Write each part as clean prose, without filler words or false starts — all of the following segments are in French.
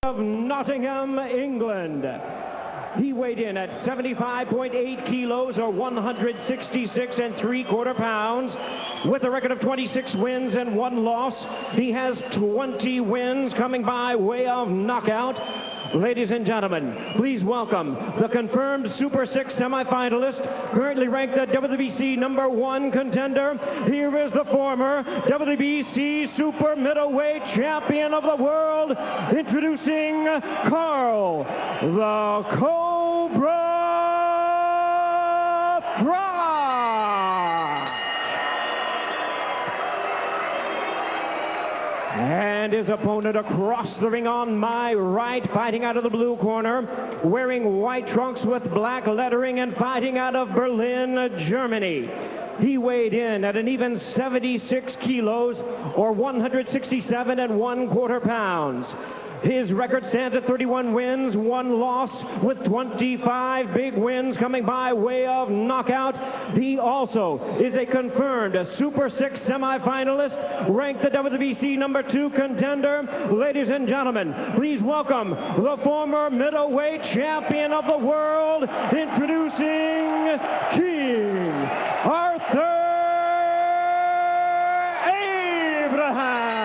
of Nottingham, England. He weighed in at 75.8 kilos or 166 3/4 pounds. With a record of 26 wins and 1 loss, he has 20 wins coming by way of knockout. Ladies and gentlemen, please welcome the confirmed Super 6 semifinalist, currently ranked the WBC #1 contender. Here is the former WBC Super Middleweight Champion of the World, introducing Carl the Cobra Froch. And his opponent across the ring on my right, fighting out of the blue corner, wearing white trunks with black lettering and fighting out of Berlin, Germany. He weighed in at an even 76 kilos or 167 1/4 pounds. His record stands at 31 wins, 1 loss, with 25 big wins coming by way of knockout. He also is a confirmed Super 6 semifinalist, ranked the WBC #2 contender. Ladies and gentlemen, please welcome the former middleweight champion of the world, introducing King Arthur Abraham.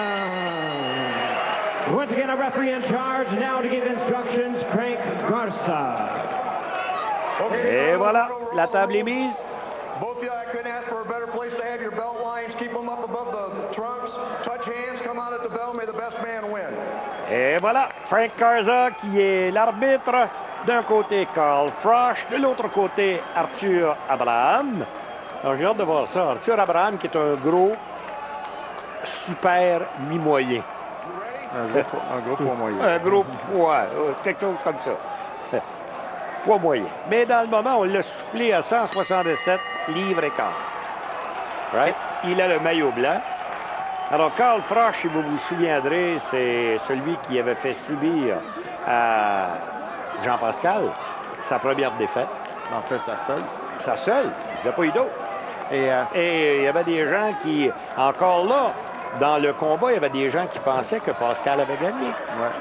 Once again, a referee in charge now to give instructions, Frank Garza. Et voilà, la table est mise. Both of you, I couldn't ask for a better place to have your belt lines. Keep them up above the trunks. Touch hands, come out at the bell. May the best man win. Et voilà, Frank Garza qui est l'arbitre. D'un côté, Carl Froch. De l'autre côté, Arthur Abraham. Alors, j'ai hâte de voir ça. Arthur Abraham qui est un gros, super mi-moyen. Un gros poids moyen. Un gros poids, quelque chose comme ça. Poids moyen. Mais dans le moment, on l'a soufflé à 167 livres et quart. Right? Il a le maillot blanc. Alors, Carl Froch, si vous vous souviendrez, c'est celui qui avait fait subir à Jean-Pascal sa première défaite. En fait, sa seule. Sa seule. Il n'y a pas eu d'autre. Et il y avait des gens qui, encore là, dans le combat, il y avait des gens qui pensaient que Pascal avait gagné. Ouais.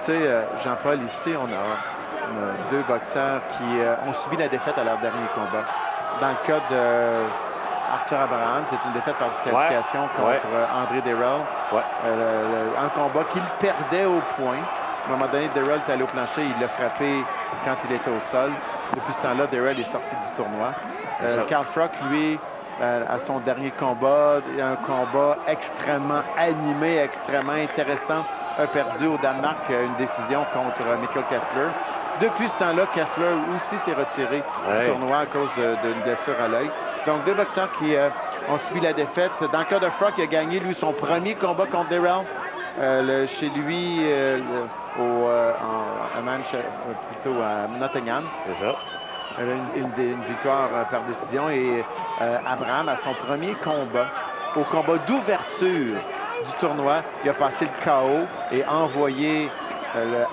Tu sais, Jean-Paul, ici, on a 2 boxeurs qui ont subi la défaite à leur dernier combat. Dans le cas de Arthur Abraham, c'est une défaite par disqualification contre André Derrell. Un combat qu'il perdait au point. À un moment donné, Derrell est allé au plancher, il l'a frappé quand il était au sol. Depuis ce temps-là, Derrell est sorti du tournoi. Carl Froch, lui, à son dernier combat, un combat extrêmement animé, extrêmement intéressant, a perdu au Danemark une décision contre Mikkel Kessler. Depuis ce temps-là, Kessler aussi s'est retiré du tournoi à cause d'une blessure à l'œil. Donc, 2 boxeurs qui ont subi la défaite. Dans le cas de Froch, il a gagné, lui, son premier combat contre Derrell. Chez lui, à Nottingham. C'est ça. Une victoire par décision. Et Abraham, à son premier combat, au combat d'ouverture du tournoi, il a passé le KO et envoyé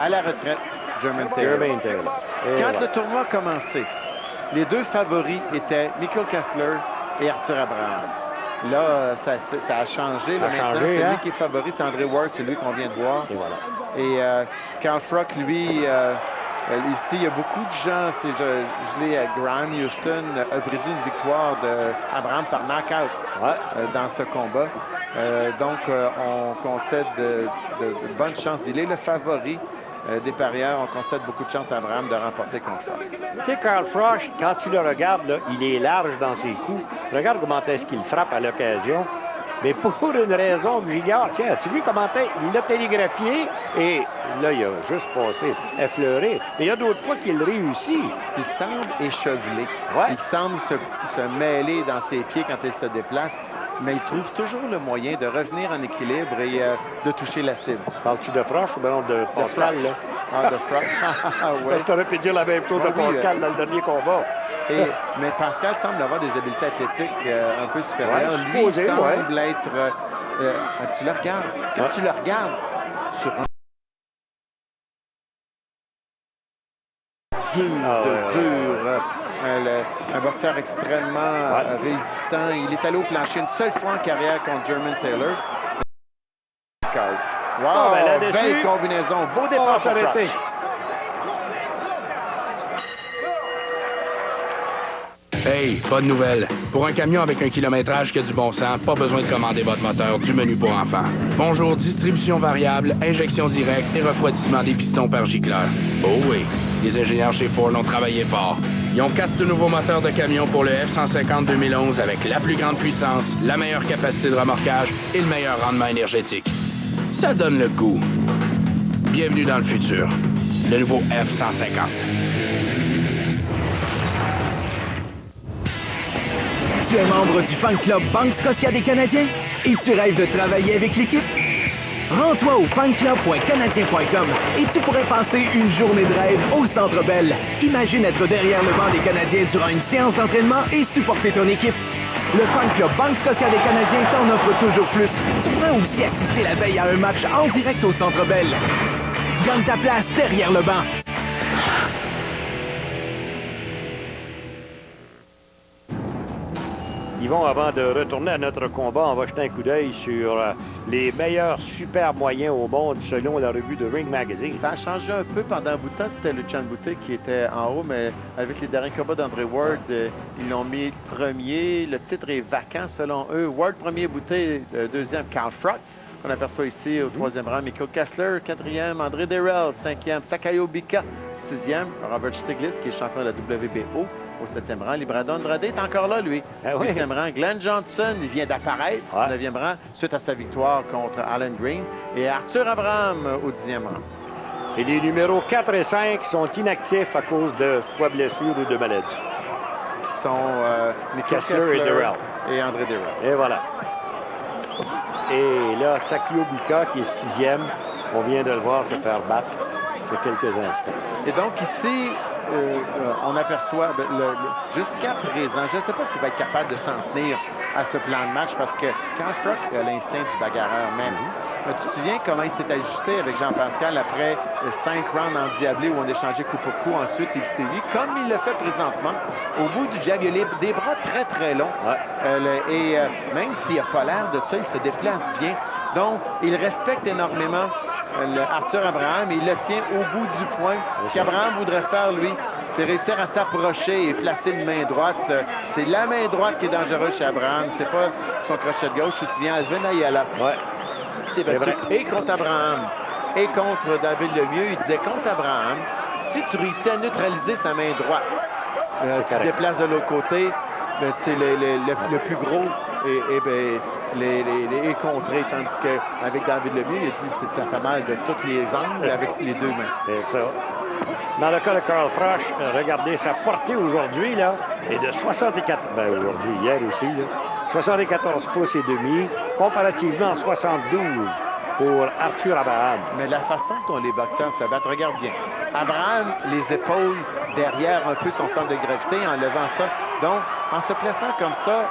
à la retraite Jermaine Taylor. Quand le tournoi a commencé, les 2 favoris étaient Mikkel Kessler et Arthur Abraham. Là, ça a changé. Là, maintenant, celui qui est favori, c'est André Ward, celui qu'on vient de voir. Et voilà. Et Carl Froch, lui, ici, il y a beaucoup de gens. Je l'ai à Graham Houston, a brisé une victoire d'Abraham par knockout dans ce combat. Donc, on concède de bonnes chances. Il est le favori des parieurs. On concède beaucoup de chances à Abraham de remporter contre Froch. Tu sais, Carl Froch, quand tu le regardes, là, il est large dans ses coups. Regarde comment est-ce qu'il frappe à l'occasion. Mais pour une raison que j'ignore, tiens, as-tu vu comment il l'a télégraphié et là, il a juste passé effleuré. Mais il y a d'autres fois qu'il réussit. Il semble échevelé. Ouais. Il semble se mêler dans ses pieds quand il se déplace, mais il trouve toujours le moyen de revenir en équilibre et de toucher la cible. Parles-tu de Froch ou bien de Pascal, là? Ah, de Froch. Ouais. Je t'aurais pu dire la même chose de Pascal dans le dernier combat. Mais Pascal semble avoir des habiletés athlétiques un peu supérieures. Lui, il semble être... tu le regardes. Quand tu le regardes sur un boxeur extrêmement résistant. Il est allé au plancher une seule fois en carrière contre Jermaine Taylor. Wow, ben là-dessus, belle combinaison. Beau on départ va pour s'arrêter. Crutch. Hey, bonne nouvelle. Pour un camion avec un kilométrage qui a du bon sens, pas besoin de commander votre moteur du menu pour enfants. Bonjour, distribution variable, injection directe et refroidissement des pistons par gicleur. Oh oui, les ingénieurs chez Ford ont travaillé fort. Ils ont 4 de nouveaux moteurs de camion pour le F-150 2011 avec la plus grande puissance, la meilleure capacité de remorquage et le meilleur rendement énergétique. Ça donne le goût. Bienvenue dans le futur. Le nouveau F-150. Tu es membre du fan club Banque Scotia des Canadiens et tu rêves de travailler avec l'équipe? Rends-toi au fanclub.canadien.com et tu pourrais passer une journée de rêve au Centre Bell. Imagine être derrière le banc des Canadiens durant une séance d'entraînement et supporter ton équipe. Le fan club Banque Scotia des Canadiens t'en offre toujours plus. Tu pourrais aussi assister la veille à un match en direct au Centre Bell. Gagne ta place derrière le banc. Yvon, avant de retourner à notre combat, on va jeter un coup d'œil sur les meilleurs super moyens au monde selon la revue de Ring Magazine. Ça a changé un peu pendant un bout de temps. C'était le Chan Boutte qui était en haut, mais avec les derniers combats d'André Ward, ils l'ont mis premier. Le titre est vacant selon eux. Ward premier, Boutte deuxième, Carl Froch. On aperçoit ici au troisième rang Mikko Kessler, quatrième, André Derrell, cinquième, Sakayo Bika, sixième, Robert Stiglitz qui est champion de la WBO. Au 7e rang, Libradon Andrade est encore là, lui. Ah oui. 8e rang, Glenn Johnson, il vient d'apparaître. Ouais. 9e rang, suite à sa victoire contre Alan Green. Et Arthur Abraham au 10e rang. Et les numéros 4 et 5 sont inactifs à cause de soit blessure ou de maladie. Ils sont Mikko Kessler et Derrell. et André Derrell. Et voilà. Et là, Sakayo Bika, qui est 6e, on vient de le voir se faire battre il y a quelques instants. Et donc ici, on aperçoit jusqu'à présent, je ne sais pas s'il va être capable de s'en tenir à ce plan de match parce que Carl Froch a l'instinct du bagarreur même. Tu te souviens comment il s'est ajusté avec Jean-Pascal après 5 rounds endiablés où on échangeait coup pour coup, ensuite il s'est vu, comme il le fait présentement, au bout du jab, il a des bras très très longs. Ouais. Même s'il n'a pas l'air de ça, il se déplace bien. Donc, il respecte énormément Arthur Abraham et il le tient au bout du poing. Ce qu'Abraham voudrait faire, lui, c'est réussir à s'approcher et placer une main droite. C'est la main droite qui est dangereuse chez Abraham. C'est pas son crochet de gauche. Tu te souviens, Alvin Ayala. Ouais. C'est battu. Et contre Abraham et contre David Lemieux, il disait contre Abraham, si tu réussis à neutraliser sa main droite, tu te déplaces de l'autre côté, le plus gros est contré, tandis qu'avec David Lemieux, il a dit que ça fait mal de tous les angles avec les deux mains. C'est ça. Dans le cas de Carl Froch, regardez sa portée aujourd'hui, là, est de 64, ben aujourd'hui, hier aussi, là, 74 pouces et demi, comparativement à 72 pour Arthur Abraham. Mais la façon dont les boxeurs se battent, regarde bien. Abraham, les épaules derrière un peu son centre de gravité en levant ça. Donc, en se plaçant comme ça,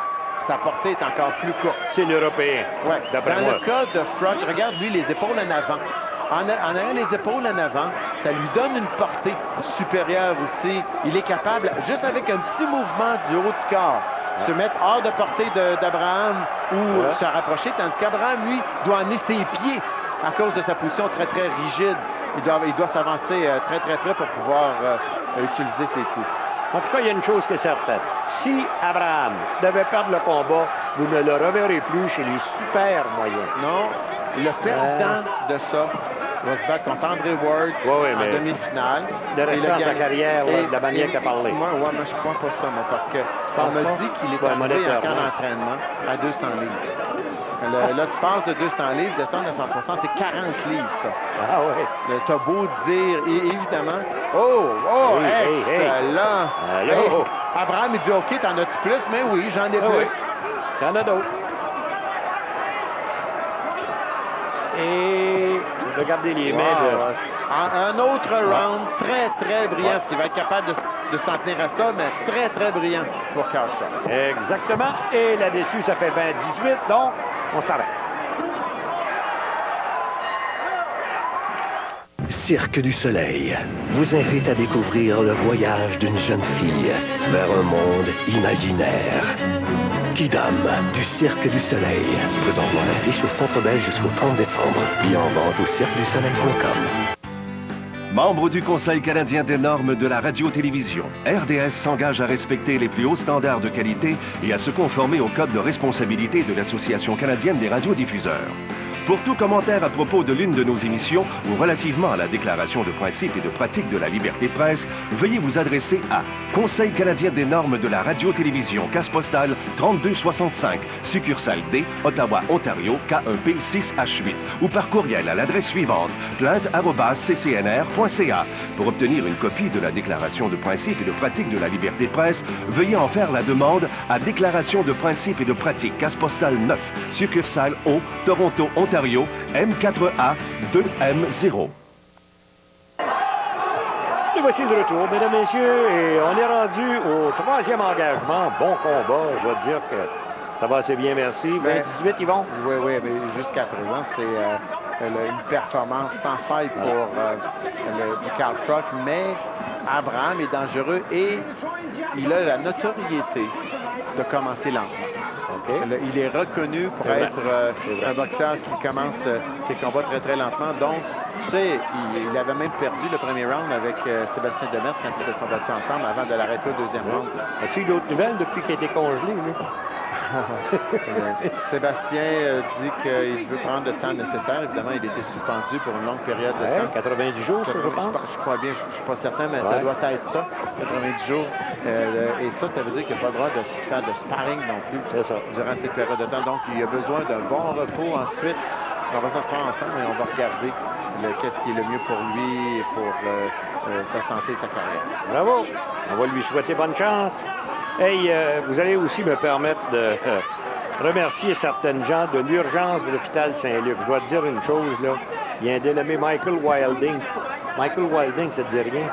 sa portée est encore plus courte. C'est l'Européen, ouais. d'après moi. Dans le cas de Froch, regarde lui, les épaules en avant. En ayant les épaules en avant, ça lui donne une portée supérieure aussi. Il est capable, juste avec un petit mouvement du haut de corps, se mettre hors de portée d'Abraham ou se rapprocher, tandis qu'Abraham, lui, doit amener ses pieds à cause de sa position très, très rigide. Il doit s'avancer très, très près pour pouvoir utiliser ses coups. En tout cas, il y a une chose qui est certaine. Si Abraham devait perdre le combat, vous ne le reverrez plus chez les super moyens. Non, le perdant de ça va se battre contre André Ward en demi-finale. Le restant de sa carrière, de la manière qu'il a parlé. Moi, je crois pas ça, moi, parce qu'on me dit qu'il est arrivé en camp d'entraînement à 200 livres. Là, tu passes de 200 livres, descendre à 160, c'est 40 livres, ça. Ah oui. T'as beau dire, évidemment... excellent! Hey, Abraham, il dit, OK, t'en as-tu plus? Mais oui, j'en ai plus. Oui. T'en as d'autres. Et regardez les mains de... Un autre round très, très brillant. Ce qui va être capable de s'en tenir à ça, mais très, très brillant pour Carl Froch. Exactement. Et là-dessus, ça fait 20-18, donc on s'arrête. Cirque du Soleil vous invite à découvrir le voyage d'une jeune fille vers un monde imaginaire. Kidam du Cirque du Soleil. Présentement à l'affiche au Centre Bell jusqu'au 30 décembre. décembre. Et en vente au cirquedusoleil.com. Membre du Conseil canadien des normes de la radio-télévision, RDS s'engage à respecter les plus hauts standards de qualité et à se conformer au code de responsabilité de l'Association canadienne des radiodiffuseurs. Pour tout commentaire à propos de l'une de nos émissions ou relativement à la déclaration de principe et de pratique de la liberté de presse, veuillez vous adresser à Conseil canadien des normes de la radio-télévision, case postale 3265, succursale D, Ottawa, Ontario, K1P 6H8, ou par courriel à l'adresse suivante, plainte@ccnr.ca. Pour obtenir une copie de la déclaration de principe et de pratique de la liberté de presse, veuillez en faire la demande à Déclaration de principe et de pratique, case postale 9, succursale O, Toronto, Ontario, M4A 2M0. Nous voici de retour, mesdames, messieurs, et on est rendu au troisième engagement. Bon combat, je dois te dire que ça va assez bien, merci. 28, Yvon? Oui, mais jusqu'à présent, c'est une performance sans faille pour le Carl Froch, mais Abraham est dangereux et il a la notoriété de commencer lentement. Okay. Il est reconnu pour être un boxeur qui commence ses combats très, très lentement. Donc, tu sais, il avait même perdu le premier round avec Sébastien Demers quand ils se sont battus ensemble avant de l'arrêter au deuxième round. As-tu eu d'autres nouvelles depuis qu'il a été congelé, lui? Sébastien dit qu'il veut prendre le temps nécessaire. Évidemment, il était suspendu pour une longue période de temps. 90 jours, je pense. Je crois bien, je ne suis pas certain, mais ça doit être ça, 90 jours. Et ça veut dire qu'il n'a pas le droit de faire de sparring non plus durant cette période de temps. Donc, il a besoin d'un bon repos. Ensuite, on va s'asseoir ensemble et on va regarder qu'est-ce qui est le mieux pour lui, pour sa santé et sa carrière. Bravo! On va lui souhaiter bonne chance. Hey, vous allez aussi me permettre de remercier certaines gens de l'urgence de l'hôpital Saint-Luc. Je dois te dire une chose, là. Il y a un dénommé Michael Wilding. Michael Wilding, ça te dit rien?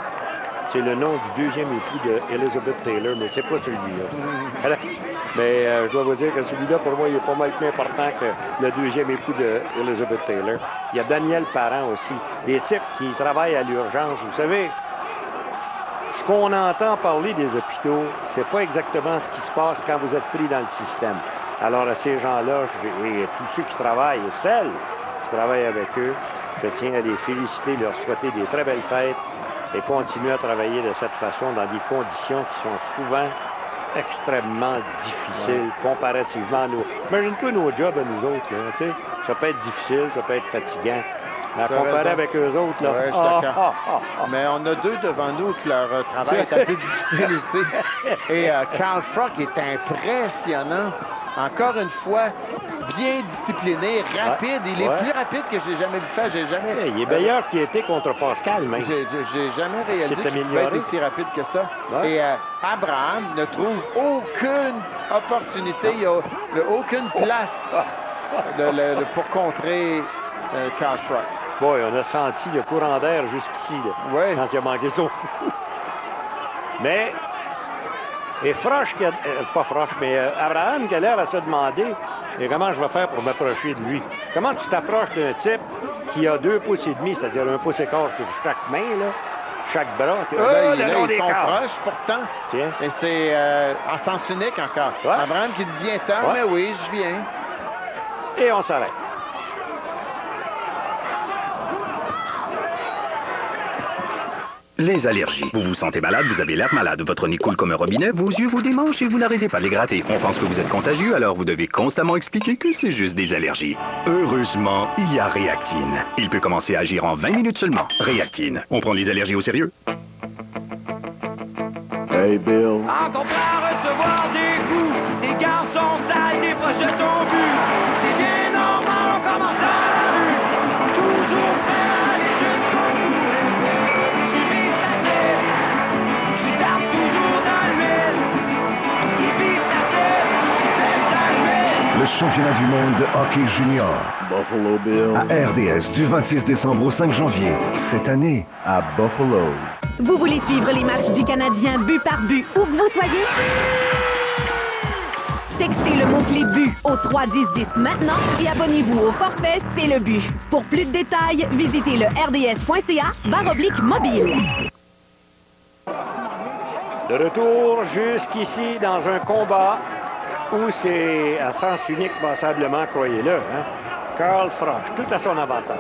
C'est le nom du deuxième époux de Elizabeth Taylor, mais c'est pas celui-là. Mais je dois vous dire que celui-là, pour moi, il est pas mal plus important que le deuxième époux de Elizabeth Taylor. Il y a Daniel Parent aussi. Des types qui travaillent à l'urgence. Vous savez, ce qu'on entend parler des hôpitaux, c'est pas exactement ce qui se passe quand vous êtes pris dans le système. Alors à ces gens-là, et tous ceux qui travaillent, et celles qui travaillent avec eux, je tiens à les féliciter, leur souhaiter des très belles fêtes et continuer à travailler de cette façon dans des conditions qui sont souvent extrêmement difficiles comparativement à nos... Imagine-toi nos jobs à nous autres, là, tu sais. Ça peut être difficile, ça peut être fatigant. Mais à comparer avec eux autres, là... Ouais, je suis d'accord. Mais on a deux devant nous que leur travail est un peu difficile aussi. Et Carl Froch est impressionnant. Encore une fois, bien discipliné, rapide. Il est plus rapide que j'ai jamais vu faire. Il est meilleur qu'il était contre Pascal, même. J'ai jamais réalisé qu'il pouvait être aussi rapide que ça. Ouais. Et Abraham ne trouve aucune opportunité, il n'y a aucune place pour contrer Carl Froch. Boy, on a senti le courant d'air jusqu'ici, quand il a manqué son coup. Mais... Et Froch, pas Froch, mais Abraham qui a l'air à se demander comment je vais faire pour m'approcher de lui. Comment tu t'approches d'un type qui a 2 pouces et demi, c'est-à-dire 1 pouce et quart sur chaque main, là, chaque bras. Ils sont proches pourtant. Tiens. Et c'est en sens unique encore. Ouais. Abraham qui dit viens-t'en, mais oui, je viens. Et on s'arrête. Les allergies. Vous vous sentez malade, vous avez l'air malade, votre nez coule comme un robinet, vos yeux vous démangent et vous n'arrêtez pas de les gratter. On pense que vous êtes contagieux, alors vous devez constamment expliquer que c'est juste des allergies. Heureusement, il y a Réactine. Il peut commencer à agir en 20 minutes seulement. Réactine. On prend les allergies au sérieux. Hey, Bill. Encore prêt à recevoir des coups, des garçons sales, des pochettes au but. C'est bien normal, on commence dans la rue. Toujours prêt à aller jusqu'au bout. Le championnat du monde de hockey junior. Buffalo Bill. À RDS du 26 décembre au 5 janvier. Cette année, à Buffalo. Vous voulez suivre les matchs du Canadien but par but où que vous soyez? Textez le mot-clé but au 31010 maintenant et abonnez-vous au forfait C'est le but. Pour plus de détails, visitez le rds.ca/mobile. De retour jusqu'ici dans un combat où c'est à sens unique, passablement, croyez-le. Hein? Carl Froch, tout à son avantage.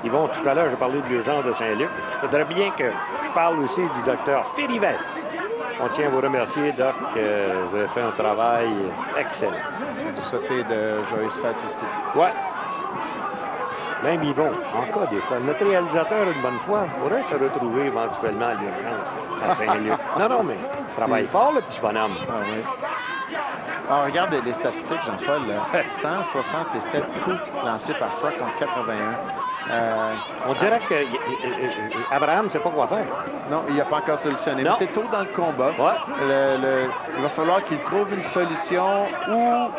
Yvon, tout à l'heure, j'ai parlé de Vieux-Jean de Saint-Luc. Je voudrais bien que je parle aussi du docteur Philives. On tient à vous remercier, Doc. Vous avez fait un travail excellent. Du côté de Joyce Fat aussi. Ouais. Même Yvon, en cas des fois. Notre réalisateur, une bonne fois, pourrait se retrouver éventuellement à l'urgence à Saint-Luc. Non, mais travaille fort, le petit bonhomme. Ah oui. Alors, regarde les statistiques, Jean-Paul. 167 coups lancés par Froch contre 81. On dirait que Abraham ne sait pas quoi faire. Non, il n'a pas encore solutionné. Non. Mais c'est tôt dans le combat. Ouais. Il va falloir qu'il trouve une solution ou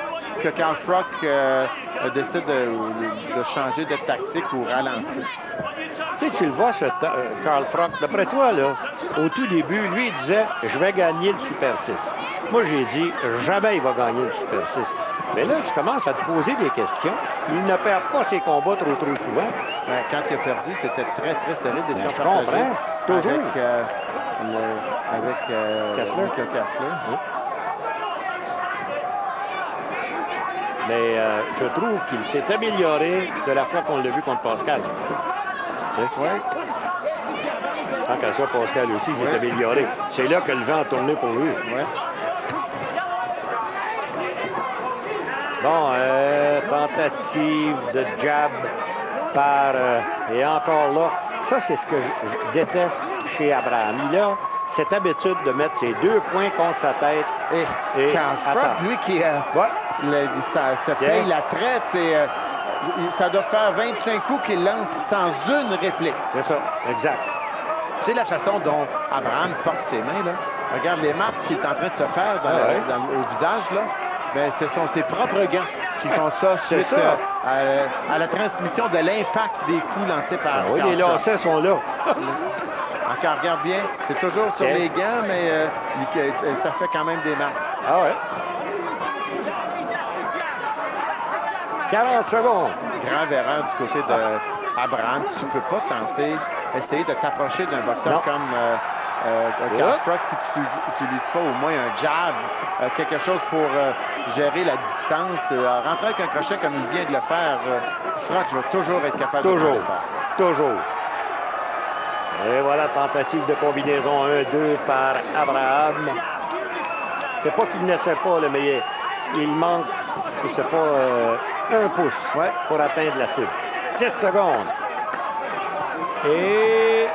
que Carl Froch décide de changer de tactique ou ralentir. Tu sais, tu le vois, Carl Froch. D'après toi, là, au tout début, lui, il disait « Je vais gagner le Super 6 ». Moi, j'ai dit « Jamais il va gagner le Super 6 ». Mais là, tu commences à te poser des questions. Il ne perd pas ses combats trop souvent. Quand il a perdu, c'était très, très serré. Des Je comprends. Toujours. Avec Michael Kessler. Oui. Mais je trouve qu'il s'est amélioré de la fois qu'on l'a vu contre Pascal. Oui. Tant qu'à ça, Pascal aussi s'est amélioré. C'est là que le vent a tourné pour lui. Ouais. Bon, tentative de jab par... et encore là, ça c'est ce que je déteste chez Abraham. Il a cette habitude de mettre ses 2 poings contre sa tête. Et Carl Froch, lui, qui ça paye la traite, ça doit faire 25 coups qu'il lance sans une réplique. C'est ça, exact. C'est la façon dont Abraham porte ses mains, là. Regarde les marques qu'il est en train de se faire au visage, là. Ben, ce sont ses propres gants qui font ça suite à la transmission de l'impact des coups lancés par oui, les lacets sont là. Encore, regarde bien, c'est toujours sur les gants, mais ça fait quand même des marques. Ah ouais. 40 secondes. Grave erreur du côté d'Abraham. Tu ne peux pas essayer de t'approcher d'un boxeur comme Carl Froch si tu n'utilises pas au moins un jab, quelque chose pour gérer la distance. Rentrer avec un crochet comme il vient de le faire, Froch va toujours être capable de le faire. Toujours. Et voilà, tentative de combinaison 1-2 par Abraham. C'est pas qu'il ne sait pas, mais il manque, je sais pas, 1 pouce pour atteindre la cible. 10 secondes. Et...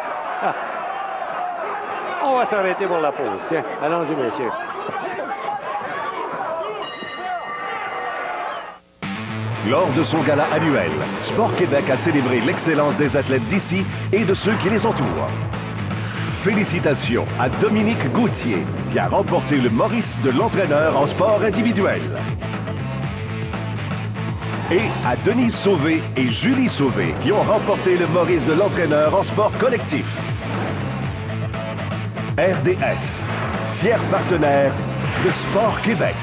on va s'arrêter pour la pause. Tiens, allons-y, messieurs. Lors de son gala annuel, Sport Québec a célébré l'excellence des athlètes d'ici et de ceux qui les entourent. Félicitations à Dominique Gauthier, qui a remporté le Maurice de l'entraîneur en sport individuel. Et à Denise Sauvé et Julie Sauvé, qui ont remporté le Maurice de l'entraîneur en sport collectif. RDS, fier partenaire de Sport Québec.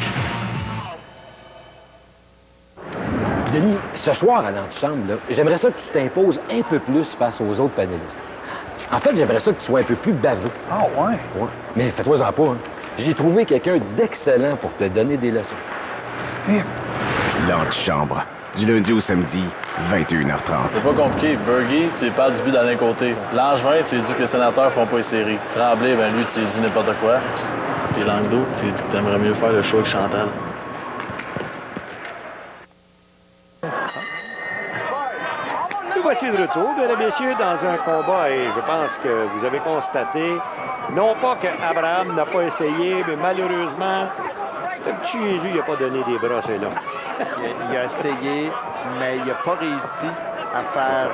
Denis, ce soir à l'antichambre, j'aimerais ça que tu t'imposes un peu plus face aux autres panélistes. En fait, j'aimerais ça que tu sois un peu plus baveux. Ah ouais? Ouais. Mais fais-toi-en pas, hein. J'ai trouvé quelqu'un d'excellent pour te donner des leçons. L'antichambre, du lundi au samedi, 21h30. C'est pas compliqué. Bergy, tu lui parles du but d'un côté. Langevin, tu lui dis que les sénateurs feront pas les séries. Tremblay, ben lui, tu lui dis n'importe quoi. Puis Langdo, tu lui dis que t'aimerais mieux faire le show avec Chantal. Nous voici de retour, mesdames et messieurs, dans un combat, et je pense que vous avez constaté, non pas qu'Abraham n'a pas essayé, mais malheureusement, le petit Jésus, il n'a pas donné des bras, c'est long. Il a essayé, mais il n'a pas réussi à faire,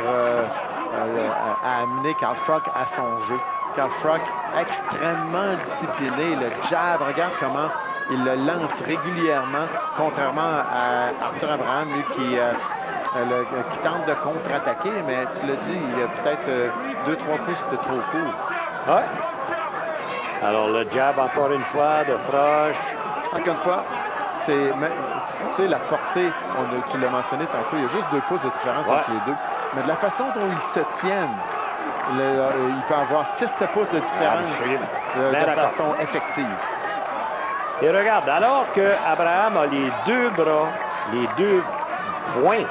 à amener Carl Froch à son jeu. Carl Froch, extrêmement discipliné, le jab, regarde comment il le lance régulièrement, contrairement à Arthur Abraham, lui qui tente de contre-attaquer, mais tu l'as dit, il a peut-être 2-3 pouces de trop court. Ouais. Alors le jab, encore une fois, de Froch. Encore une fois, c'est, tu sais, la portée, tu l'as mentionné tantôt, il y a juste 2 pouces de différence entre les deux. Mais de la façon dont ils se tiennent, il peut avoir 6-7 pouces de différence de façon effective. Et regarde, alors que Abraham a les 2 bras, les 2 poing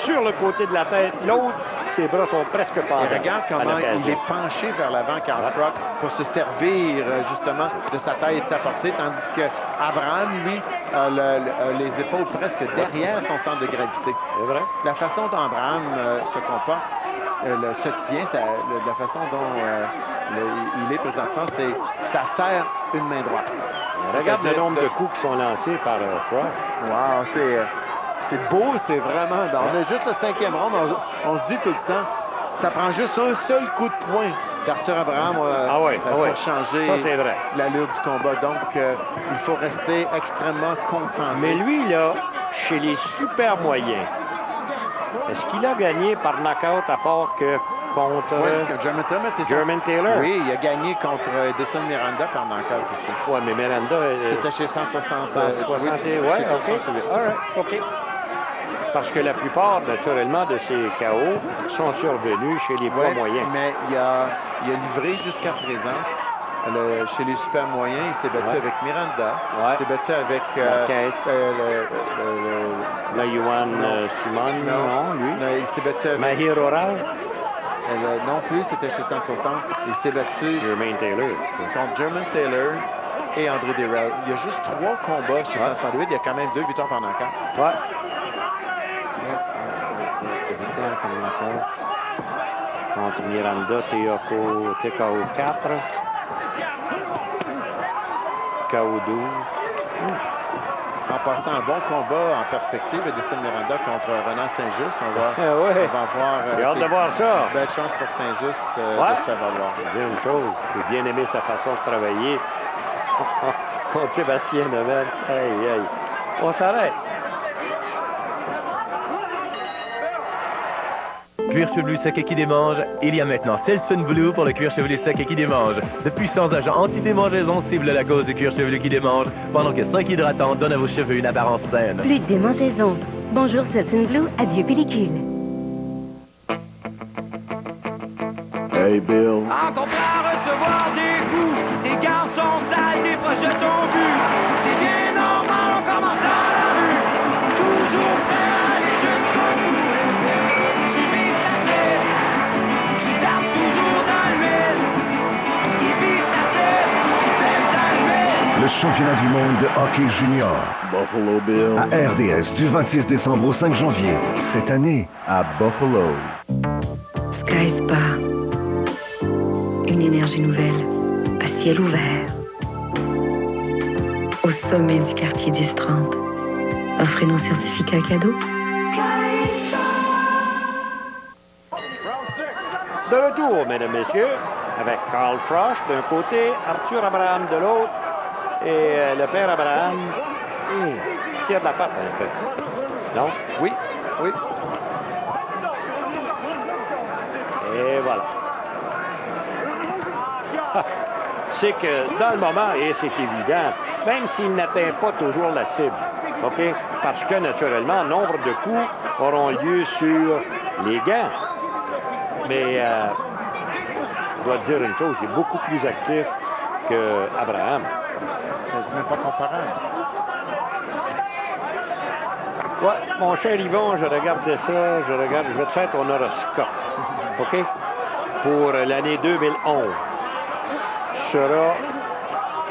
sur le côté de la tête. L'autre, ses bras sont presque pendants. Et regarde comment il est penché vers l'avant, Carl Froch, pour se servir justement de sa taille et de sa portée, tandis que Abraham, lui, a les épaules presque derrière son centre de gravité. C'est vrai. La façon dont Abraham se comporte, se tient, la façon dont il est présentement, c'est ça sert une main droite. Regarde le nombre de coups qui sont lancés par Froch. Wow, c'est beau, c'est vraiment... On a juste le 5e round, on se dit tout le temps, ça prend juste un seul coup de poing d'Arthur Abraham pour changer l'allure du combat. Donc, il faut rester extrêmement concentré. Mais lui, là, chez les super moyens, est-ce qu'il a gagné par knockout à part que contre German Taylor? Oui, il a gagné contre Edson Miranda par knockout aussi. Oui, mais Miranda... C'était chez 160. Oui, OK. All right, OK. Parce que la plupart, naturellement, de ces KO sont survenus chez les poids moyens. Mais il a livré jusqu'à présent. Chez les super moyens, il s'est battu avec Miranda. Il s'est battu avec... la Yuan Simon, non, lui. Il s'est battu avec... Mahir Oral. Non plus, c'était chez 160. Il s'est battu... Germain Taylor. Contre German Taylor et André Dirrell. Il y a juste 3 combats chez 168. Il y a quand même 2 victoires par knockout. Ouais. Contre Miranda, TKO 4. KO 12. En passant un bon combat en perspective, Edson Miranda contre Renan Saint-Just. On va voir... J'ai hâte de voir ça. Belle chance pour Saint-Just de se valoir. Je vais dire une chose, j'ai bien aimé sa façon de travailler contre Sébastien Neven. Hey. On s'arrête. Cuir chevelu sec et qui démange, il y a maintenant Selsun Blue pour le cuir chevelu sec et qui démange. De puissants agents anti-démangeaisons ciblent la cause du cuir chevelu qui démange, pendant que 5 hydratants donnent à vos cheveux une apparence saine. Plus de démangeaisons. Bonjour Selsun Blue, adieu pellicule. Hey Bill. Quand on peut recevoir des coups, des garçons sales, des pochettes au but. C'est bien normal, on commence dans la rue. Toujours prêt à aller jusqu'au bout. Tu vises ta tête, tu tapes toujours dans l'huile. Il vise ta tête, tu pèses dans l'huile. Le championnat du monde de hockey junior. Buffalo Bill. À RDS du 26 décembre au 5 janvier. Cette année, à Buffalo. Sky Spa. Une énergie nouvelle, à ciel ouvert. Au sommet du quartier d'Estrande. Offrez nos certificats cadeaux. De retour, mesdames, messieurs, avec Carl Froch d'un côté, Arthur Abraham de l'autre, et le père Abraham tire de la patte un peu. Non? Oui. Et voilà. C'est que dans le moment, et c'est évident, même s'il n'atteint pas toujours la cible, OK? Parce que, naturellement, nombre de coups auront lieu sur les gants. Mais je dois te dire une chose, il est beaucoup plus actif qu'Abraham. C'est même pas comparable. Ouais, mon cher Yvon, je regardais ça, je vais te faire ton horoscope, OK? Pour l'année 2011. Tu seras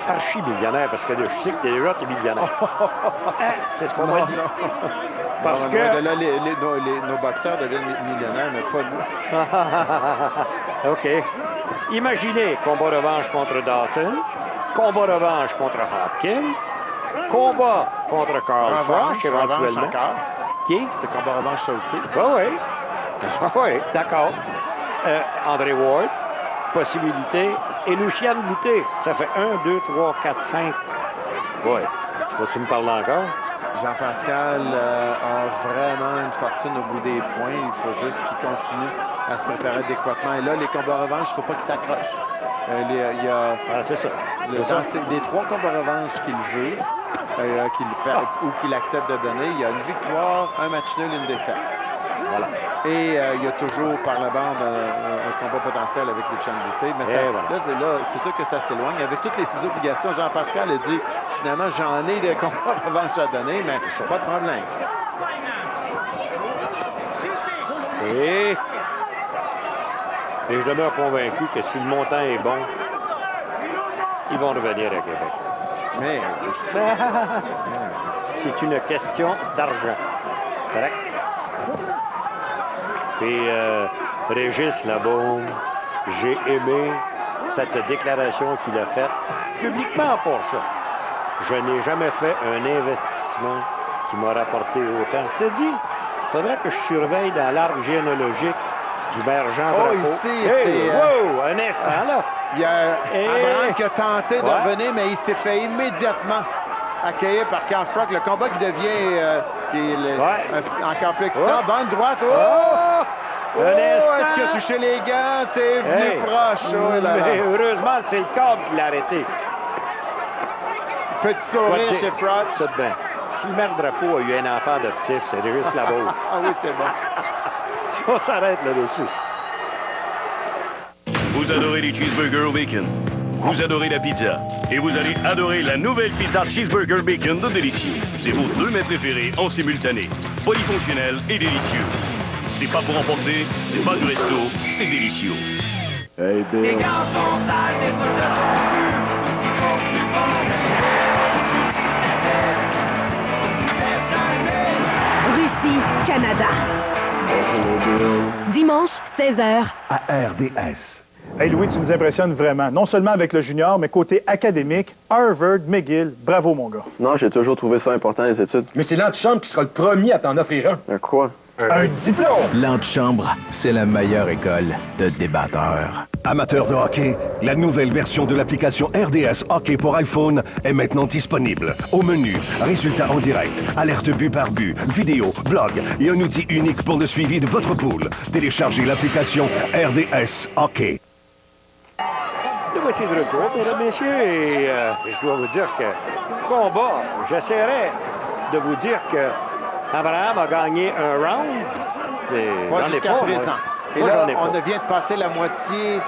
archi-millionnaire, parce que là, je sais que déjà, tu es millionnaire. C'est ce qu'on m'a dit. Parce que... Là, nos boxeurs deviennent millionnaires, mais pas nous. OK. Imaginez combat revanche contre Dawson, combat revanche contre Hopkins, combat contre Carl Froch, éventuellement. Qui? C'est combat revanche, ça aussi. Oui, d'accord. André Ward, possibilité. Et Luciane Boutet, ça fait 1, 2, 3, 4, 5. Oui. Vas-tu me parler encore? Jean-Pascal a vraiment une fortune au bout des points. Il faut juste qu'il continue à se préparer adéquatement. Et là, les combats revanche, il ne faut pas qu'il s'accroche. C'est ça. Des 3 combats revanche qu'il veut, ou qu'il accepte de donner, il y a une victoire, un match nul, une défaite. Voilà. Et il y a toujours par la bande un combat potentiel avec les Boutet. Mais c'est sûr que ça s'éloigne. Avec toutes les obligations, Jean-Pascal a dit, finalement, j'en ai des combats revanche à donner, mais pas de problème. Et je demeure convaincu que si le montant est bon, ils vont revenir à Québec. Mais c'est une question d'argent. Correct? Et Régis Labaume, j'ai aimé cette déclaration qu'il a faite publiquement pour ça. Je n'ai jamais fait un investissement qui m'a rapporté autant. Je te dis, il faudrait que je surveille dans l'arbre généalogique du maire Jean Drapeau. Ici, hey, wow, un instant, là. Il y a Abraham qui a tenté de revenir, mais il s'est fait immédiatement accueillir par Carl Froch. Le combat qui devient encore plus excitant. Bonne droite. Est-ce qu'il a touché les gants? C'est venu proche. Mais heureusement, c'est le cadre qui l'a arrêté. Petit sourire chez Froch. C'est bien. Si le maire Drapeau a eu un enfant adoptif, c'est juste la beauté. Ah oui, c'est bon. On s'arrête là-dessus. Vous adorez les cheeseburgers au bacon. Vous adorez la pizza. Et vous allez adorer la nouvelle pizza cheeseburger bacon de Délicieux. C'est vos 2 mets préférés en simultané. Polyfonctionnel et délicieux. C'est pas pour emporter, c'est pas du resto, c'est délicieux. Hey, Bill. Les gars sont sales, des fois je t'en plus. Il faut que tu Russie, Canada. Dimanche, 16h. À RDS. Hey Louis, tu nous impressionnes vraiment. Non seulement avec le junior, mais côté académique, Harvard, McGill, bravo mon gars. Non, j'ai toujours trouvé ça important, les études. Mais c'est l'antichambre qui sera le premier à t'en offrir un. Un quoi? Un diplôme! L'antichambre, c'est la meilleure école de débatteurs. Amateurs de hockey, la nouvelle version de l'application RDS Hockey pour iPhone est maintenant disponible. Au menu, résultats en direct, alerte but par but, vidéo, blog et un outil unique pour le suivi de votre poule. Téléchargez l'application RDS Hockey. Le voici de retour, mesdames, messieurs, et je dois vous dire que combat, j'essaierai de vous dire que Abraham a gagné un round. Pas jusqu'à présent. Et là, on vient de passer la moitié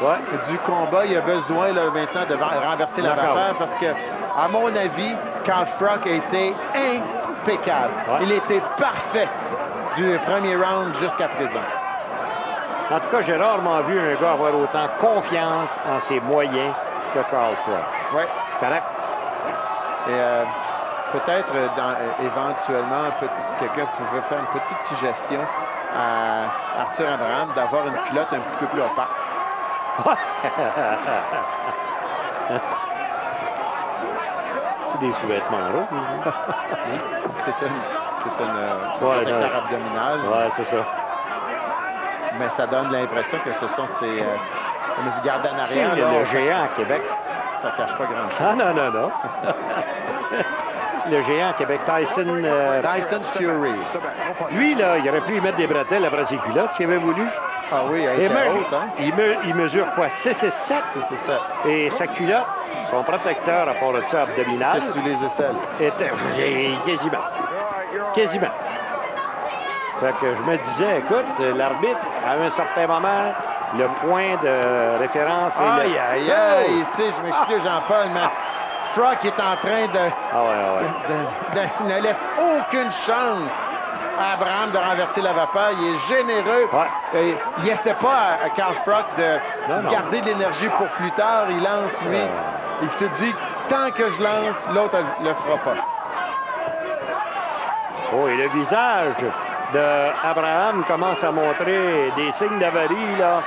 du combat. Il y a besoin là, maintenant de renverser la vapeur parce que, à mon avis, Carl Froch a été impeccable. Il était parfait du premier round jusqu'à présent. En tout cas, j'ai rarement vu un gars avoir autant confiance en ses moyens que Carl Froch. Oui. Correct? Et peut-être, éventuellement, si quelqu'un pouvait faire une petite suggestion à Arthur Abraham d'avoir une culotte un petit peu plus opaque. C'est des sous-vêtements rouges. C'est une protecteur abdominal. Oui, c'est ça. Mais ça donne l'impression que ce sont ces gardes en arrière. C'est le géant à Québec. Ça cache pas grand-chose. Ah non, non, non. Le géant à Québec, Tyson Fury. Lui, là, il aurait pu y mettre des bretelles après ses culottes s'il avait voulu. Ah oui, elle était haute, hein? Il mesure quoi? 6'7". Et sa culotte, son protecteur à part de ça abdominal... C'est sur les aisselles. Était quasiment. Fait que je me disais, écoute, l'arbitre, à un certain moment, le point de référence... Aïe, ici, je m'excuse, Jean-Paul, mais Froch est en train de ne laisse aucune chance à Abraham de renverser la vapeur. Il est généreux. Et il n'essaie pas à Carl Froch de garder de l'énergie pour plus tard. Il lance, lui. Il se dit, tant que je lance, l'autre ne le fera pas. Oh, et le visage d'Abraham commence à montrer des signes d'avarie, là.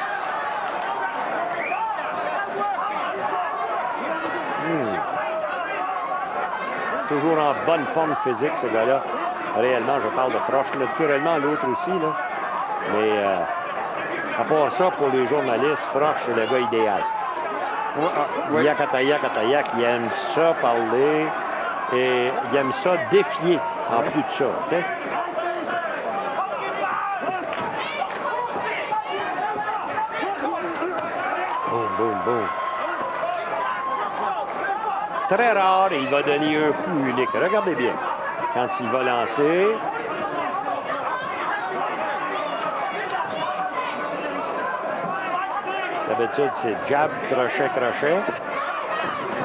Toujours en bonne forme physique, ce gars-là. Réellement, je parle de Froch. Naturellement, l'autre aussi, là. Mais à part ça, pour les journalistes, Froch, c'est le gars idéal. Yakatayak, il aime ça parler et il aime ça défier en plus de ça, tu sais. Boum, boum, boum. Très rare, et il va donner un coup unique. Regardez bien. Quand il va lancer. D'habitude, c'est jab, crochet, crochet.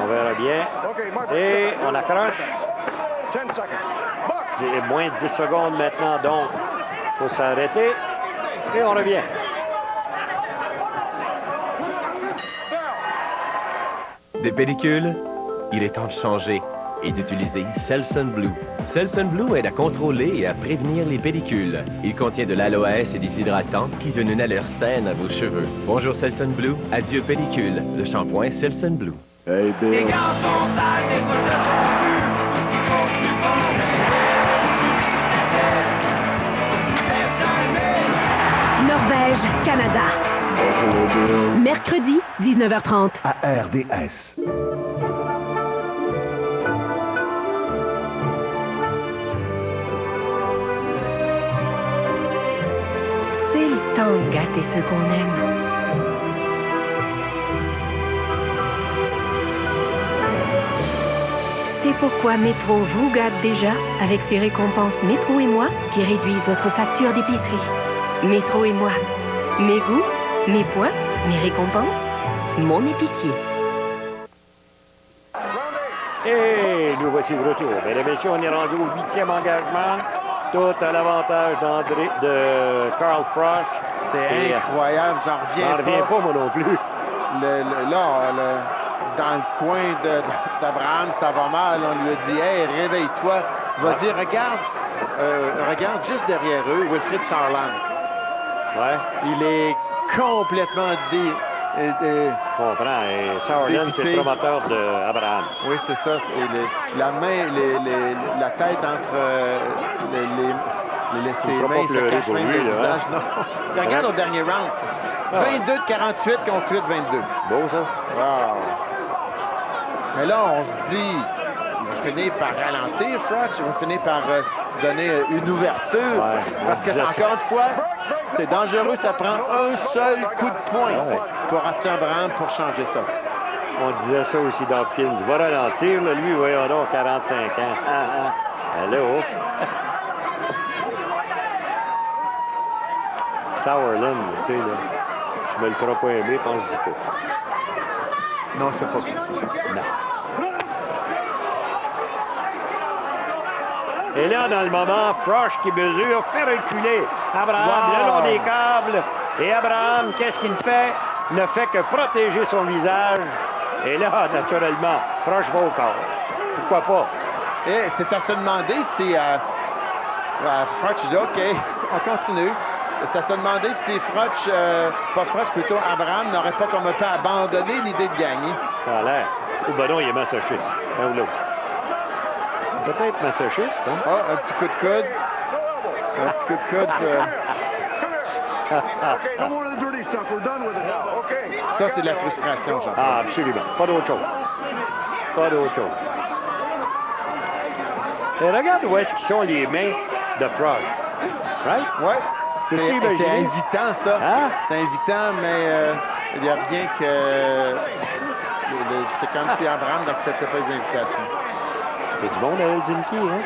On verra bien. Et on accroche. C'est moins de 10 secondes maintenant, donc il faut s'arrêter. Et on revient. Des pellicules, il est temps de changer et d'utiliser Selsun Blue. Selsun Blue aide à contrôler et à prévenir les pellicules. Il contient de l'aloès et des hydratants qui donnent une allure saine à vos cheveux. Bonjour Selsun Blue, adieu pellicule. Le shampoing Selsun Blue. Hey Bill. Les gars sont sales, des fois je tombe plus. Faut que tu Norvège, Canada. Mercredi, 19h30. À RDS. C'est le temps de gâter ceux qu'on aime. C'est pourquoi Métro vous gâte déjà avec ses récompenses Métro et moi qui réduisent votre facture d'épicerie. Métro et moi. Mes goûts, mes points, mes récompenses, mon épicier. Et nous voici de retour. Mesdames et messieurs, on est rendu au 8e engagement. Tout à l'avantage de Carl Froch. C'est incroyable, j'en reviens pas. Moi non plus. Dans le coin d'Abraham, ça va mal. On lui a dit, hey, réveille-toi. Vas-y, regarde juste derrière eux, Wilfried Saarland. Ouais. Il est complètement Je comprends. Et Saarland, c'est le promoteur d'Abraham. Oui, c'est ça. Et la main, la tête entre ses mains, ça cache même le visage. Non. Regarde au dernier round. 22 de 48 contre 8 de 22. Beau, ça. Wow. Mais là, on se dit, il va finir par ralentir, Froch. Il va finir par donner une ouverture. Ouais, parce que, encore une fois, c'est dangereux. Ça prend un seul coup de poing pour Arthur Abraham pour changer ça. On disait ça aussi d'Hopkins. Il va ralentir, là, lui, voyons donc, 45 ans. Hello. Sauerland, tu sais, là. Je me le ferai pas aimer, pense-y pas. Non, c'est pas ça. Non. Et là, dans le moment, Froch qui mesure, fait reculer Abraham le long des câbles. Et Abraham, qu'est-ce qu'il fait? Ne fait que protéger son visage. Et là, naturellement, Froch va au corps. Pourquoi pas? Et c'est à se demander si Froch dit OK, on continue. C'est à se demander si Froch, pas Froch, plutôt Abraham, n'aurait pas comme un peu abandonné l'idée de gagner. Ça a l'air. Ou ben non, il est masochiste. Un ou l'autre. Peut-être masochiste, hein? Ah, un petit coup de coude. Un petit coup de coude. Ça, c'est de la frustration, Jean. Ah, absolument. Pas d'autre chose. Pas d'autre chose. Et regarde où est-ce qu'ils sont les mains de Froch. Right? Ouais. C'est imaginer? invitant, ça. Hein? C'est invitant, mais il n'y a rien que... c'est comme si Abraham n'acceptait pas les invitations. C'est du monde à Helsinki, hein?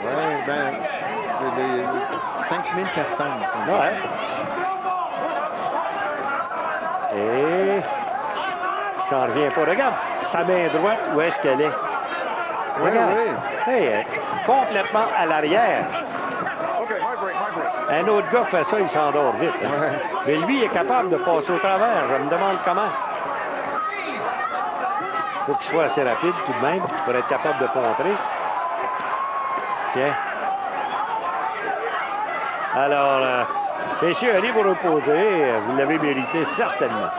Oui, ben... 5000 personnes. Ouais. Et... J'en reviens pas. Regarde, sa main droite, où est-ce qu'elle est? Oui, Regarde. oui. Hey, complètement à l'arrière. Un autre gars fait ça, il s'endort vite. Hein? Ouais. Mais lui, il est capable de passer au travers. Je me demande comment. Il faut qu'il soit assez rapide tout de même pour être capable de contrer. Tiens. Alors, messieurs, allez vous reposer. Vous l'avez mérité certainement.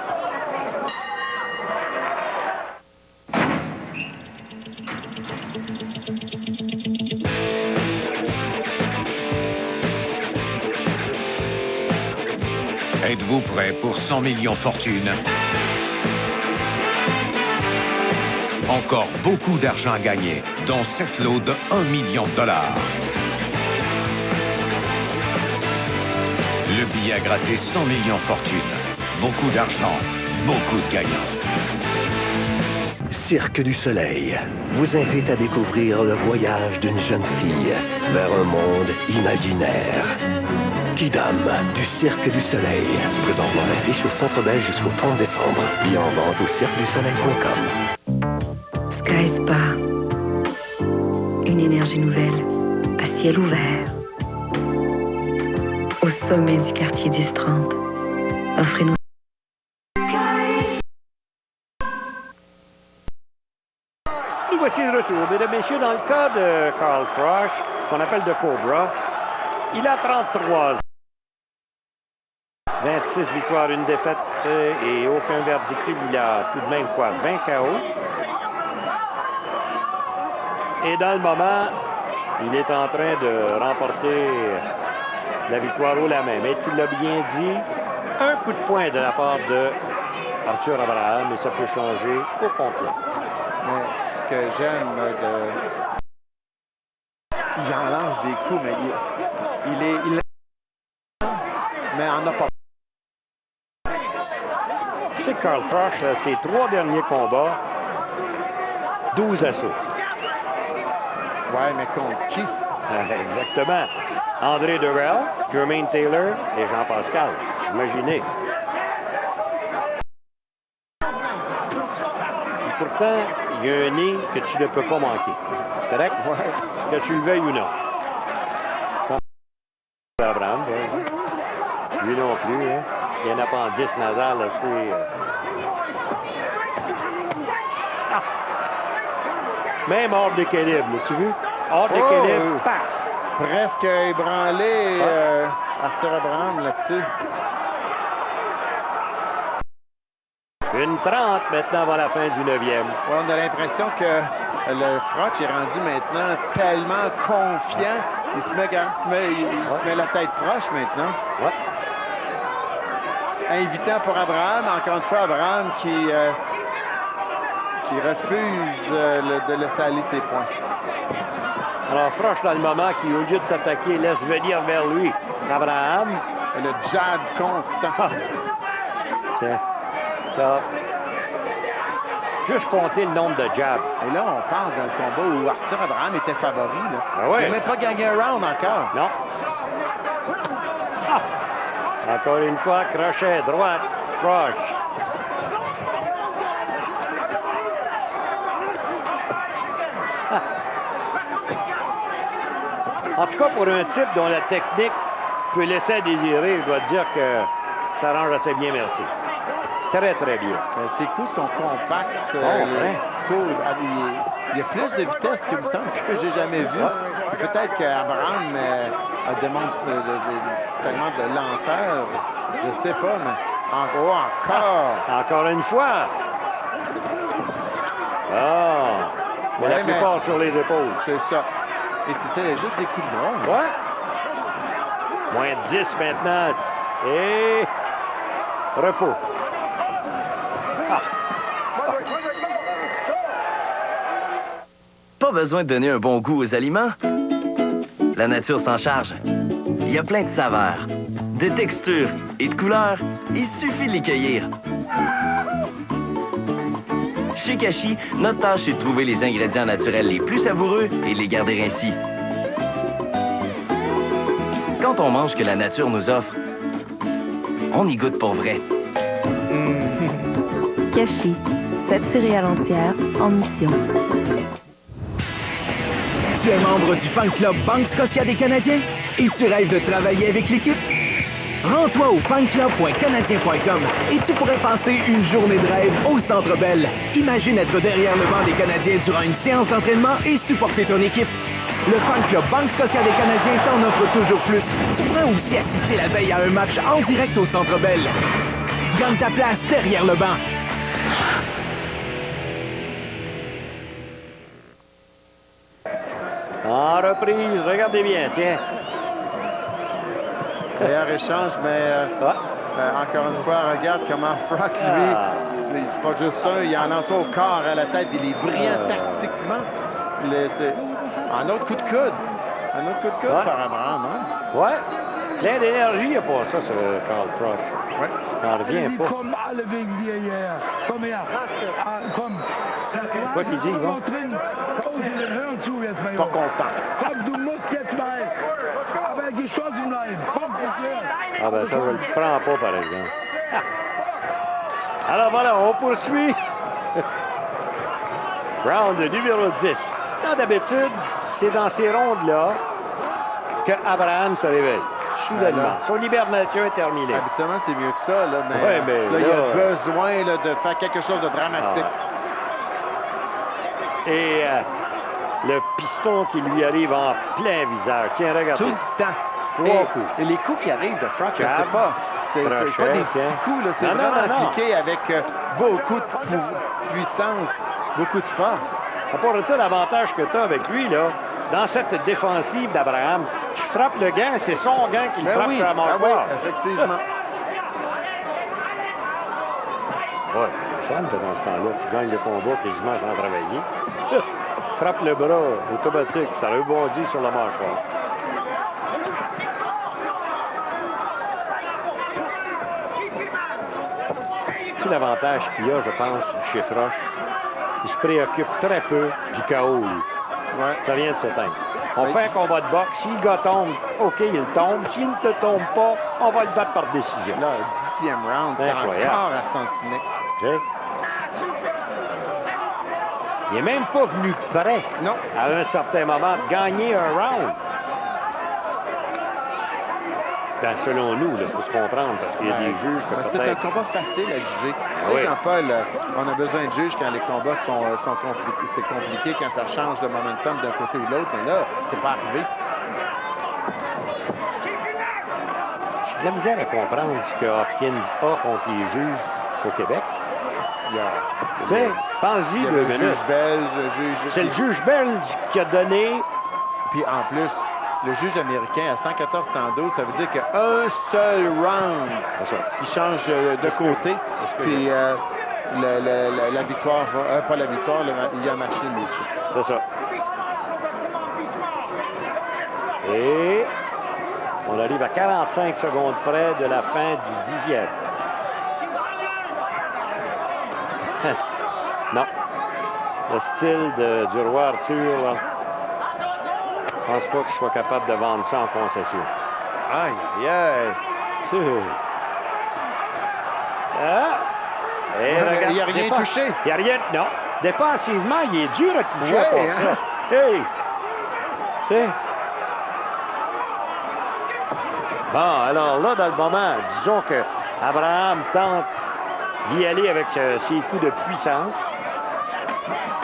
Êtes-vous prêt pour 100 millions fortune? Encore beaucoup d'argent à gagner, dont 7 lots de 1 million $. Le billet a gratté 100 millions fortune. Beaucoup d'argent, beaucoup de gagnants. Cirque du Soleil vous invite à découvrir le voyage d'une jeune fille vers un monde imaginaire. Kidam du Cirque du Soleil. Présentement à l'affiche au Centre Belge jusqu'au 30 décembre. Billets en vente au cirquedusoleil.com. Sky Spa. Une énergie nouvelle, à ciel ouvert. Au sommet du quartier 1030. Offrez-nous. Nous voici de retour. Mesdames et messieurs, dans le cas de Carl Froch, qu'on appelle de Cobra, il a 33 ans. 26 victoires, une défaite et aucun verdict. Il a tout de même quoi? 20 KO. Et dans le moment, il est en train de remporter la victoire haut la main. Mais tu l'as bien dit, un coup de poing de la part de Arthur Abraham et ça peut changer au complet. Mais ce que j'aime il en lance des coups, mais il mais en a pas. Tu sais, Carl Froch, ses 3 derniers combats, 12 assauts. Ouais, mais contre qui? Exactement. André Durrell, Jermaine Taylor et Jean-Pascal. Imaginez. Et pourtant, il y a un nez que tu ne peux pas manquer. Correct? Ouais. Que tu le veuilles ou non. Abraham, lui non plus, hein. Il y a un appendice nasal assez... Même hors d'équilibre, tu vois? Hors d'équilibre, paf! Presque ébranlé Arthur Abraham là-dessus. Une 30 maintenant avant la fin du 9e. Ouais, on a l'impression que le Froch est rendu maintenant tellement confiant. Il se met la tête proche maintenant. Ouais. Invitant pour Abraham, encore une fois Abraham qui refuse de laisser aller ses points. Alors Froch dans le moment qui au lieu de s'attaquer laisse venir vers lui Abraham. Et le jab constant. Tiens, top. Juste compter le nombre de jabs. Et là, on parle d'un combat où Arthur Abraham était favori. Là. Ah ouais. Il n'a même pas gagné un round encore. Non. Ah! Encore une fois, crochet, droite, Froch. Ah. En tout cas, pour un type dont la technique peut laisser à désirer, je dois te dire que ça arrange assez bien, merci. Très, très bien. Ses coups sont compacts. Il y a plus de vitesse que me semble que j'ai jamais vu. Peut-être qu'Abraham démontre tellement de lenteur. Je sais pas, mais encore. Encore une fois. Ah. Mais la plupart sur les épaules. C'est ça. Et c'était juste des coups de bras. Ouais. Moins 10 maintenant. Et repos. Pas besoin de donner un bon goût aux aliments. La nature s'en charge. Il y a plein de saveurs, de textures et de couleurs. Il suffit de les cueillir. Chez Kashi, notre tâche est de trouver les ingrédients naturels les plus savoureux et de les garder ainsi. Quand on mange ce que la nature nous offre, on y goûte pour vrai. Kashi, 7 céréales entières en mission. Tu es membre du fan club Banque Scotia des Canadiens et tu rêves de travailler avec l'équipe? Rends-toi au fanclub.canadien.com et tu pourrais passer une journée de rêve au Centre Bell. Imagine être derrière le banc des Canadiens durant une séance d'entraînement et supporter ton équipe. Le fan club Banque Scotia des Canadiens t'en offre toujours plus. Tu pourrais aussi assister la veille à un match en direct au Centre Bell. Gagne ta place derrière le banc. En reprise, regardez bien, tiens. Meilleur échange, mais encore une fois, regarde comment Froch, lui, c'est pas juste ça, il en lance au corps, à la tête, il est brillant tactiquement. Un autre coup de coude. Un autre coup de coude par Abraham, hein? Ouais. Plein d'énergie, il n'y a pas ça sur Carl Froch. Ouais. On revient pas. Quoi qu'il dit, Yvon? Pas content. Ah ben ça, je le prends pas, par exemple. Alors voilà, on poursuit. Round numéro 10. D'habitude, c'est dans ces rondes-là que Abraham se réveille. soudainement. Son hibernation est terminée. Habituellement, c'est mieux que ça, là, mais, ouais, mais là, il y a besoin là, de faire quelque chose de dramatique. Et le piston qui lui arrive en plein visage. Tiens, regardez. Tout le temps. Et les coups qui arrivent de Froch, je sais pas. C'est pas des petits coups, là. C'est vraiment appliqué avec beaucoup de puissance, beaucoup de force. À part de ça, l'avantage que tu as avec lui, là, dans cette défensive d'Abraham, tu frappes le gant, c'est son gant qui le frappe sur la mâchoire. Oui, effectivement. Ouais, c'est fun, dans ce temps-là, tu gagnes le combat quasiment sans travailler. Frappe le bras, automatique, ça rebondit sur la mâchoire. C'est l'avantage qu'il y a, je pense, chez Froch. Il se préoccupe très peu du chaos, lui. Ouais. Ça vient de s'éteindre. On fait un combat de boxe. Si le gars tombe, OK, il tombe. S'il ne te tombe pas, on va le battre par décision. Là, 10e round, c'est encore à sens unique. Il n'est même pas venu prêt, non, à un certain moment, de gagner un round. Ben, selon nous, il faut se comprendre, parce qu'il y a des juges que peut-être... C'est un combat facile à juger. Oui. Jean-Paul, on a besoin de juges quand les combats sont compliqués. C'est compliqué quand ça change le momentum d'un côté ou de l'autre, mais là, c'est pas arrivé. J'ai de la misère à comprendre ce que Hopkins a contre les juges au Québec. Tu sais, pense-y 2 minutes. Juge belge, c'est le juge belge qui a donné... Puis en plus... Le juge américain à 114-112, ça veut dire qu'un seul round, il change de côté. Puis la victoire va... pas la victoire, il y a marché lui. C'est ça. Et on arrive à 45 secondes près de la fin du 10e. Non. Le style du roi Arthur, là. Je pense pas qu'il soit capable de vendre ça en concession. Aïe, aïe. Et il n'y a rien touché. Il n'y a rien, non. Défensivement, il est dur à toucher. Ouais, ça. Hey! Bon, alors là, dans le moment, disons que Abraham tente d'y aller avec ses coups de puissance.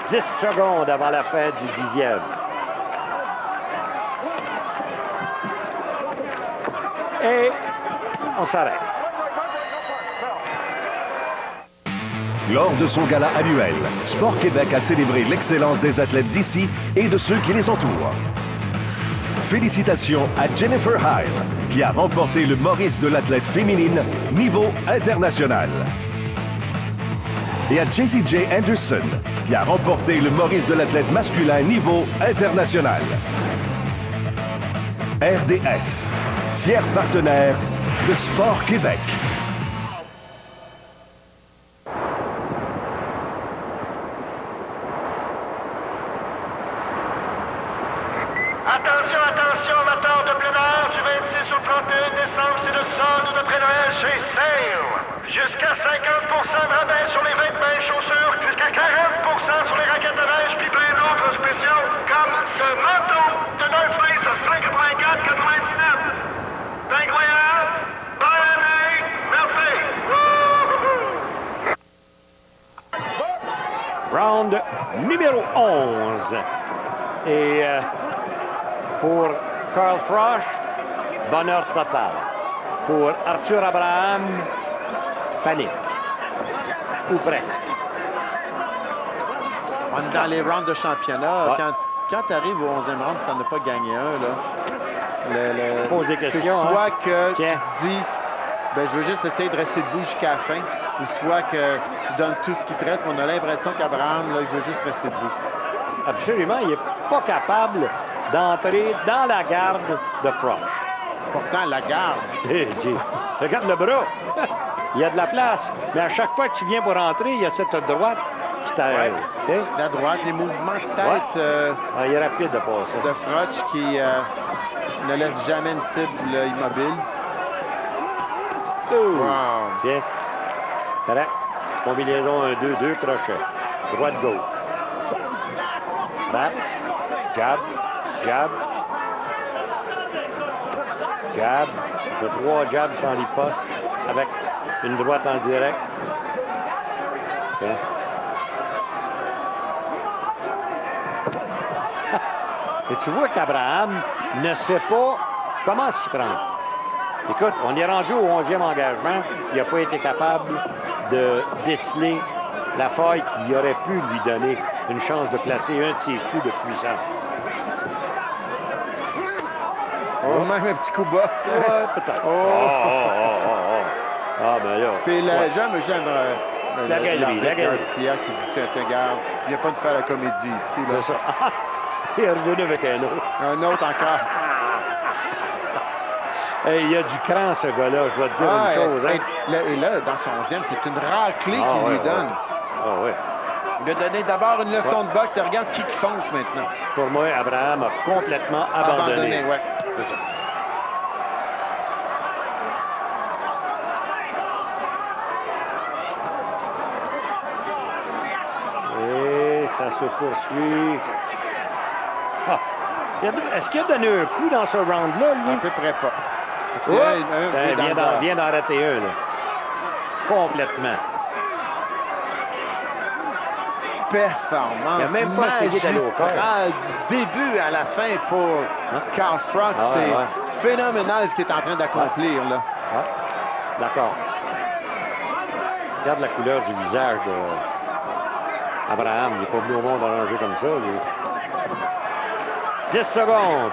10 secondes avant la fin du 10e. Et on s'arrête. Lors de son gala annuel, Sport Québec a célébré l'excellence des athlètes d'ici et de ceux qui les entourent. Félicitations à Jennifer Heil, qui a remporté le Maurice de l'athlète féminine niveau international. Et à Jessie J. Anderson, qui a remporté le Maurice de l'athlète masculin niveau international. RDS, fier partenaire de Sport Québec. Attention, attention, amateurs de plein air, du 26 au 31 décembre, c'est le solde de pré-Noël chez Sale. Jusqu'à 50% de rabais sur les vêtements et chaussures, jusqu'à 40% sur les raquettes de neige, puis plein d'autres spéciaux, comme ce manteau de North Face à 184,99. C'est incroyable! Bonne année! Merci! Round numéro 11. Et pour Carl Froch, bonheur total. Pour Arthur Abraham, panique. Ou presque. On est dans les rounds de championnat. Ouais. Quand tu arrives au 11e round, tu n'en as pas gagné un, là. Pose des questions. C'est soit que Tiens. tu dis, ben, je veux juste essayer de rester debout jusqu'à la fin, ou soit que tu donnes tout ce qui te reste. On a l'impression qu'Abraham, là, il veut juste rester debout. Absolument, il n'est pas capable d'entrer dans la garde de Froch. Pourtant, la garde. Regarde le bras. Il y a de la place. Mais à chaque fois que tu viens pour entrer, il y a cette droite qui t'arrête. Ouais. La droite, les mouvements de tête il est rapide de passer. de Froch qui ne laisse jamais une cible immobile. Wow. Bien. Correct. Combinaison 1-2, crochets. Droite-gauche. Back. Jab. Jab. Jab. de 3 jabs sans riposte avec une droite en direct. OK. Et tu vois qu'Abraham ne sait pas comment s'y prendre. Écoute, on est rendu au 11e engagement. Il n'a pas été capable de déceler la faille qui aurait pu lui donner une chance de placer un de ses coups de puissance. Oh, même un petit coup bas. Ouais, peut-être. Oh. Ah, ben là. Puis ouais. j'aime la galerie. Garcia qui dit, tu regardes, il n'y a pas de faire la comédie ici. C'est ça. Il est revenu avec un autre. Un autre encore. Hey, il y a du cran, ce gars-là, je vais te dire une chose. Hein? Et là, dans son 11e, c'est une raclée qu'il lui donne. Ah ouais. Il lui a donné d'abord une leçon de boxe et regarde qui fonce maintenant. Pour moi, Abraham a complètement abandonné. Ouais. Et ça se poursuit. Ah. Est-ce qu'il a donné un coup dans ce round-là, lui? À peu près pas. Il vient d'en rater un, là. Complètement. Performance. Il n'a même pas essayé d'aller au corps. Du début à la fin pour Carl Froch. C'est phénoménal ce qu'il est en train d'accomplir, là. D'accord. Regarde la couleur du visage d'Abraham. Il n'est pas venu au monde arrangé comme ça, lui. 10 secondes.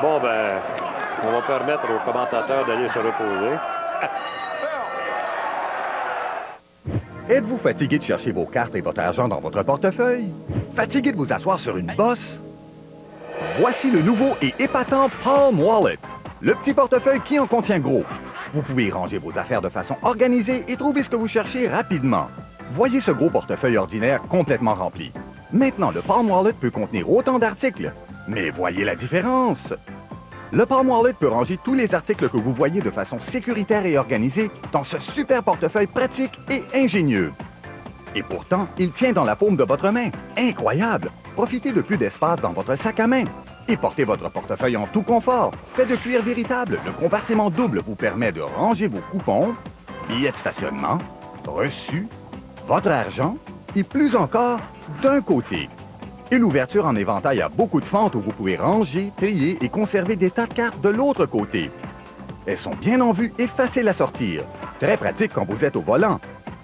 Bon, ben, on va permettre aux commentateurs d'aller se reposer. Êtes-vous fatigué de chercher vos cartes et votre argent dans votre portefeuille? Fatigué de vous asseoir sur une bosse? Voici le nouveau et épatant Palm Wallet. Le petit portefeuille qui en contient gros. Vous pouvez y ranger vos affaires de façon organisée et trouver ce que vous cherchez rapidement. Voyez ce gros portefeuille ordinaire complètement rempli. Maintenant, le Palm Wallet peut contenir autant d'articles. Mais voyez la différence! Le Palm Wallet peut ranger tous les articles que vous voyez de façon sécuritaire et organisée dans ce super portefeuille pratique et ingénieux. Et pourtant, il tient dans la paume de votre main. Incroyable! Profitez de plus d'espace dans votre sac à main. Et portez votre portefeuille en tout confort. Fait de cuir véritable, le compartiment double vous permet de ranger vos coupons, billets de stationnement, reçus, votre argent et plus encore d'un côté. Et l'ouverture en éventail a beaucoup de fentes où vous pouvez ranger, trier et conserver des tas de cartes de l'autre côté. Elles sont bien en vue et faciles à sortir. Très pratique quand vous êtes au volant.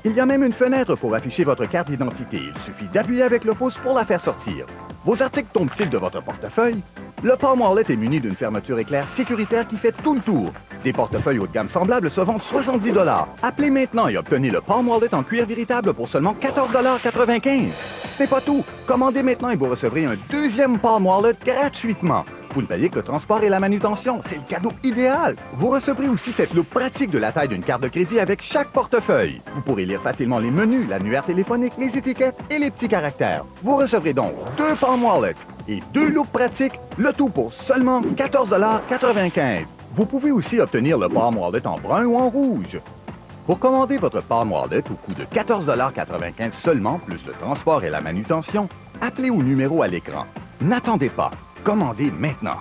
Il y a même une fenêtre pour afficher votre carte d'identité. Il suffit d'appuyer avec le pouce pour la faire sortir. Vos articles tombent-ils de votre portefeuille? Le Palm Wallet est muni d'une fermeture éclair sécuritaire qui fait tout le tour. Des portefeuilles haut de gamme semblables se vendent 70 $. Appelez maintenant et obtenez le Palm Wallet en cuir véritable pour seulement 14,95 $. Ce n'est pas tout. Commandez maintenant et vous recevrez un deuxième Palm Wallet gratuitement. Vous ne payez que le transport et la manutention. C'est le cadeau idéal. Vous recevrez aussi cette loupe pratique de la taille d'une carte de crédit avec chaque portefeuille. Vous pourrez lire facilement les menus, l'annuaire téléphonique, les étiquettes et les petits caractères. Vous recevrez donc 2 Palm Wallets et 2 loupes pratiques, le tout pour seulement 14,95 $. Vous pouvez aussi obtenir le Palm Wallet en brun ou en rouge. Pour commander votre Palm Wallet au coût de 14,95 $ seulement, plus le transport et la manutention, appelez au numéro à l'écran. N'attendez pas. Commandez maintenant.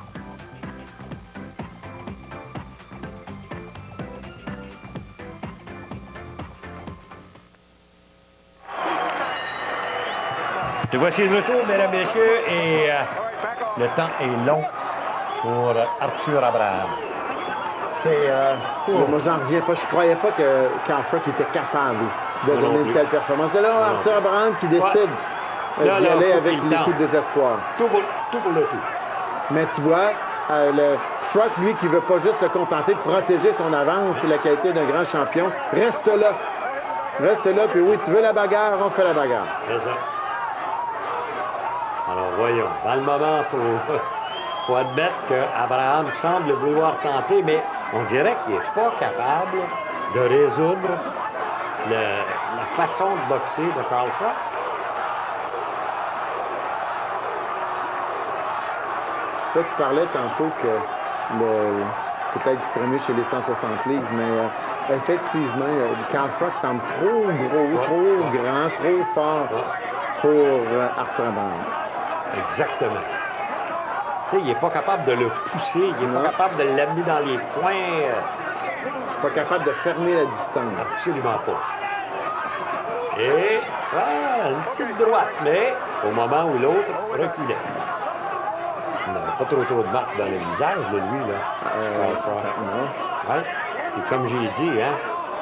Te voici de retour, mesdames, messieurs, et le temps est long pour Arthur Abraham. Moi, j'en reviens pas. Je croyais pas que Carl Froch était capable de donner une telle performance. C'est là, Arthur Abraham qui décide d'y aller avec les coups de désespoir. Tout pour le tout. Mais tu vois, le Froch, lui, qui veut pas juste se contenter de protéger son avance et la qualité d'un grand champion, reste là. Reste là, puis oui, tu veux la bagarre, on fait la bagarre. C'est ça. Alors, voyons. Dans le moment, faut admettre qu'Abraham semble vouloir tenter, mais on dirait qu'il n'est pas capable de résoudre la façon de boxer de Carl Froch. Là, tu parlais tantôt que peut-être qu'il serait mieux chez les 160 livres, mais effectivement, Carl Froch semble trop gros, trop grand, trop fort pour Arthur Abraham. Exactement. sais, il n'est pas capable de le pousser, il n'est pas capable de l'amener dans les coins. Pas capable de fermer la distance. Absolument pas. Et, une petite droite, mais au moment où l'autre reculait. Il n'avait pas trop de marques dans le visage, de lui, là. Non. Ouais. Et comme j'ai dit, hein,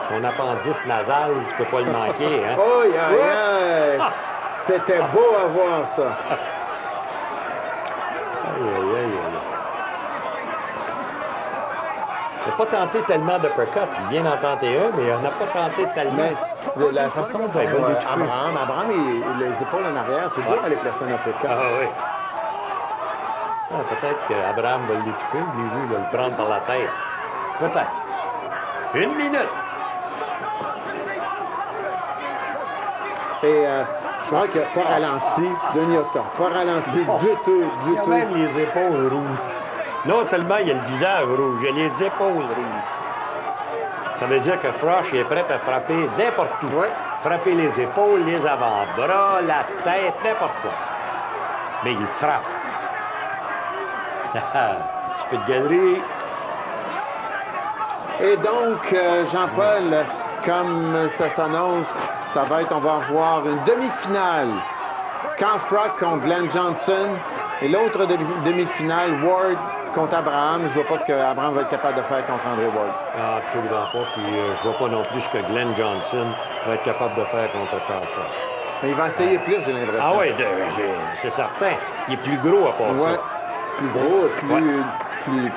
son appendice nasal, tu peux pas le manquer, hein. Oh, yeah. C'était beau à voir, ça. Aïe. Il n'a pas tenté tellement d'uppercut. Il vient d'en tenter un, mais il n'a pas tenté tellement. Mais la façon dont Abraham, les épaules en arrière, c'est dur à les placer un uppercut. Ah oui. Peut-être qu'Abraham va l'étouffer, lui, il va le prendre par la tête. Peut-être. 1 minute. Et je crois qu'il n'a pas ralenti de Newton. Pas ralenti du tout. Il a même les épaules rouges. Non seulement il y a le visage rouge, il y a les épaules rouges. Ça veut dire que Frosh est prêt à frapper n'importe où. Frapper les épaules, les avant-bras, la tête, n'importe quoi. Mais il frappe. Tu peux te galerie. Et donc, Jean-Paul, comme ça s'annonce, ça va être, on va avoir une demi-finale. Carl Froch contre Glenn Johnson. Et l'autre demi-finale, Ward contre Abraham. Je ne vois pas ce qu'Abraham va être capable de faire contre André Ward. Absolument pas. Puis je vois pas non plus ce que Glenn Johnson va être capable de faire contre Carl Froch. Mais il va essayer plus, j'ai l'impression. Ah oui, c'est certain. Il est plus gros à part ça. Plus gros, plus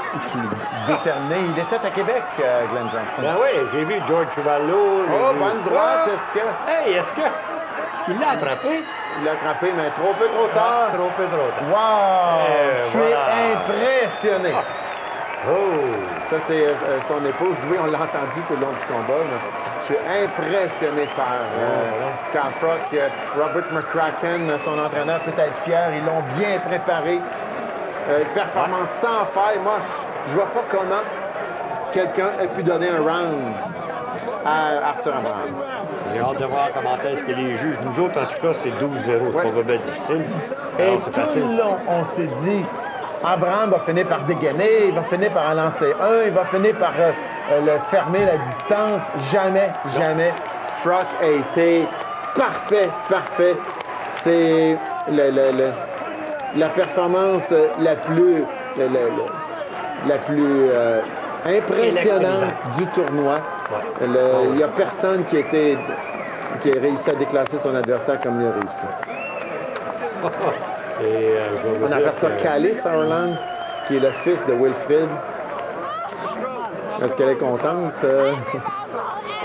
déterminé. Il était à Québec, Glenn Johnson. Ben oui, j'ai vu George Chuvalo. Oh, bonne droite, est-ce que... Hey, est-ce qu'il l'a attrapé? Il l'a attrapé, mais trop tard. Trop tard. Wow! Je suis impressionné. Oh! Ça, c'est son épouse. Oui, on l'a entendu tout le long du combat. Mais je suis impressionné par Carl Froch. Robert McCracken, son entraîneur, peut être fier. Ils l'ont bien préparé. Performance sans faille. Moi, je vois pas comment quelqu'un a pu donner un round à Arthur Abraham. J'ai hâte de voir comment est-ce que les juges, nous autres, en tout cas, c'est 12-0. C'est pas vraiment difficile. Et tout le long, on s'est dit, Abraham va finir par dégainer, il va finir par en lancer un, il va finir par le fermer la distance. Jamais. Froch a été parfait. C'est la performance la plus impressionnante du tournoi. Il n'y a personne qui a réussi à déclasser son adversaire comme lui a réussi. On aperçoit Callie Sauerland, qui est le fils de Wilfrid. Est-ce qu'elle est contente,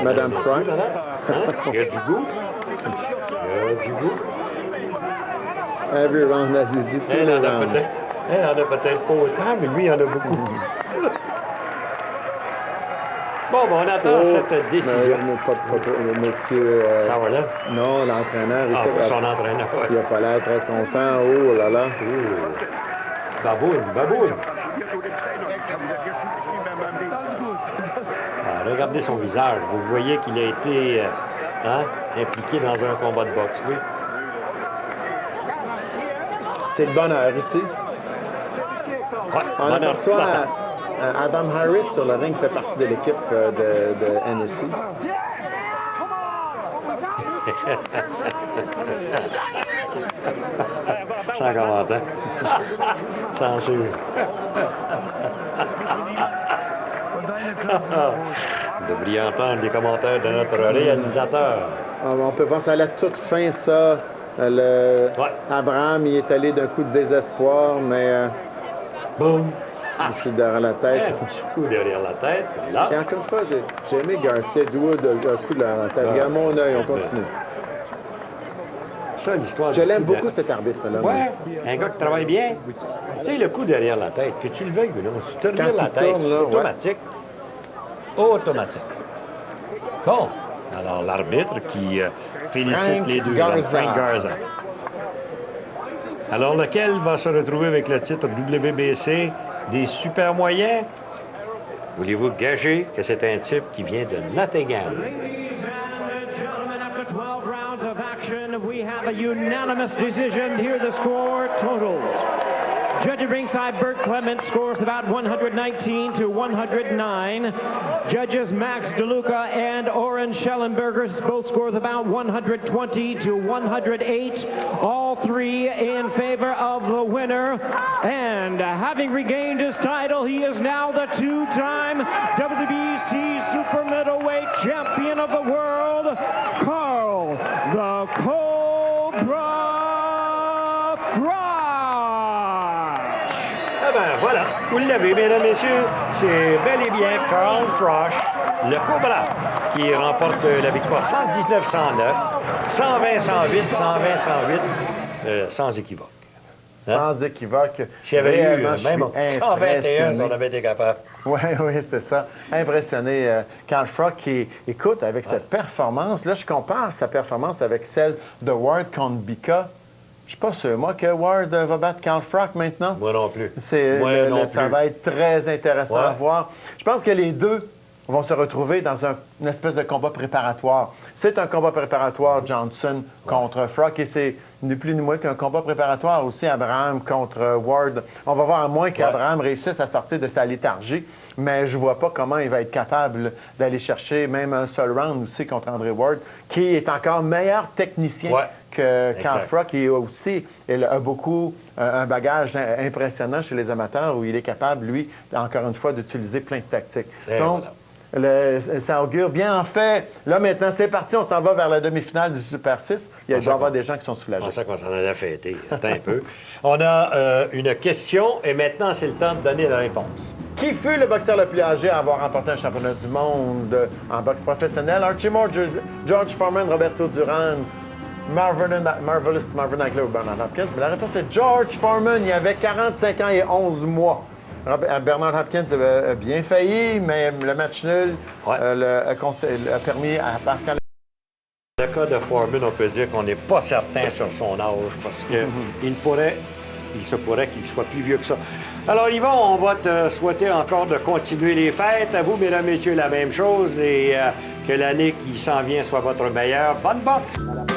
Madame Froch? Il y a du goût. Every round, as you dit, Elle en a peut-être pas autant, mais lui, il en a beaucoup. Bon, on attend cette décision. Monsieur... Sauerland? Non, l'entraîneur. Son entraîneur. Il n'a pas l'air très content. Oh là là. Baboune. Regardez son visage. Vous voyez qu'il a été impliqué dans un combat de boxe, oui. C'est le bonheur ici. On aperçoit Adam Harris sur le ring, fait partie de l'équipe de NSC. Sans commentaire. Censure. Vous devriez entendre les commentaires de notre réalisateur. On peut voir ça à la toute fin, ça. Abraham, il est allé d'un coup de désespoir, mais... Boum! Ici derrière la tête. Un petit coup derrière la tête. Là. Et encore une fois, j'ai aimé Garcia Duwood, un coup derrière la tête. Regarde mon œil, on continue. Ça, l'histoire. Je l'aime beaucoup, cet arbitre-là. Ouais, un gars qui travaille bien. Tu sais, le coup derrière la tête, que tu le veuilles ou non, si tu te reviens la tête, c'est automatique. Automatique. Bon, alors l'arbitre qui félicite les deux hommes, Frank Garza. Alors, lequel va se retrouver avec le titre WBC des super moyens? Voulez-vous gager que c'est un type qui vient de Nottingham? We have a unanimous decision. Here the score totals. Judge at ringside, Bert Clement scores about 119 to 109. Judges Max DeLuca and Oren Schellenberger both scores about 120 to 108. All three in favor of the winner. And having regained his title, he is now the two-time WBC Super Middleweight Champion of the world, Carl the Cobra Froch. Ah ben voilà, vous l'avez, mesdames, messieurs, c'est bel et bien Carl Froch, le Cobra, qui remporte la victoire 119-109, 120-108, 120-108, sans équivoque. Sans équivoque. S'il y avait eu même impressionné. 121, on avait été capable. Oui, c'est ça. Impressionné. Carl Froch, qui, écoute, avec cette performance, là, je compare sa performance avec celle de Ward contre Bika. Je suis pas sûr, moi, que Ward va battre Carl Froch maintenant. Moi non plus. Ça va être très intéressant à voir. Je pense que les deux vont se retrouver dans une espèce de combat préparatoire. C'est un combat préparatoire Johnson contre Froch et c'est ni plus ni moins qu'un combat préparatoire aussi Abraham contre Ward. On va voir à moins qu'Abraham réussisse à sortir de sa léthargie, mais je vois pas comment il va être capable d'aller chercher même un seul round aussi contre André Ward, qui est encore meilleur technicien que Carl Froch, qui aussi a beaucoup un bagage impressionnant chez les amateurs où il est capable, lui, encore une fois, d'utiliser plein de tactiques. Donc, ça augure bien. En fait, là, maintenant, c'est parti. On s'en va vers la demi-finale du Super 6. Il doit y avoir des gens qui sont soulagés. C'est pour ça qu'on s'en allait fêter. Attends un peu. On a une question et maintenant, c'est le temps de donner la réponse. Qui fut le boxeur le plus âgé à avoir remporté un championnat du monde en boxe professionnel? Archie Moore, George Foreman, Roberto Duran, Marvelous Marvin Hagler ou Bernard Hopkins? Mais la réponse est George Foreman. Il avait 45 ans et 11 mois. Bernard Hopkins a bien failli, mais le match nul a permis à Pascal. Dans le cas de Foreman, on peut dire qu'on n'est pas certain sur son âge parce que il se pourrait qu'il soit plus vieux que ça. Alors Yvon, on va te souhaiter encore de continuer les fêtes. À vous, mesdames et messieurs, la même chose et que l'année qui s'en vient soit votre meilleure. Bonne boxe!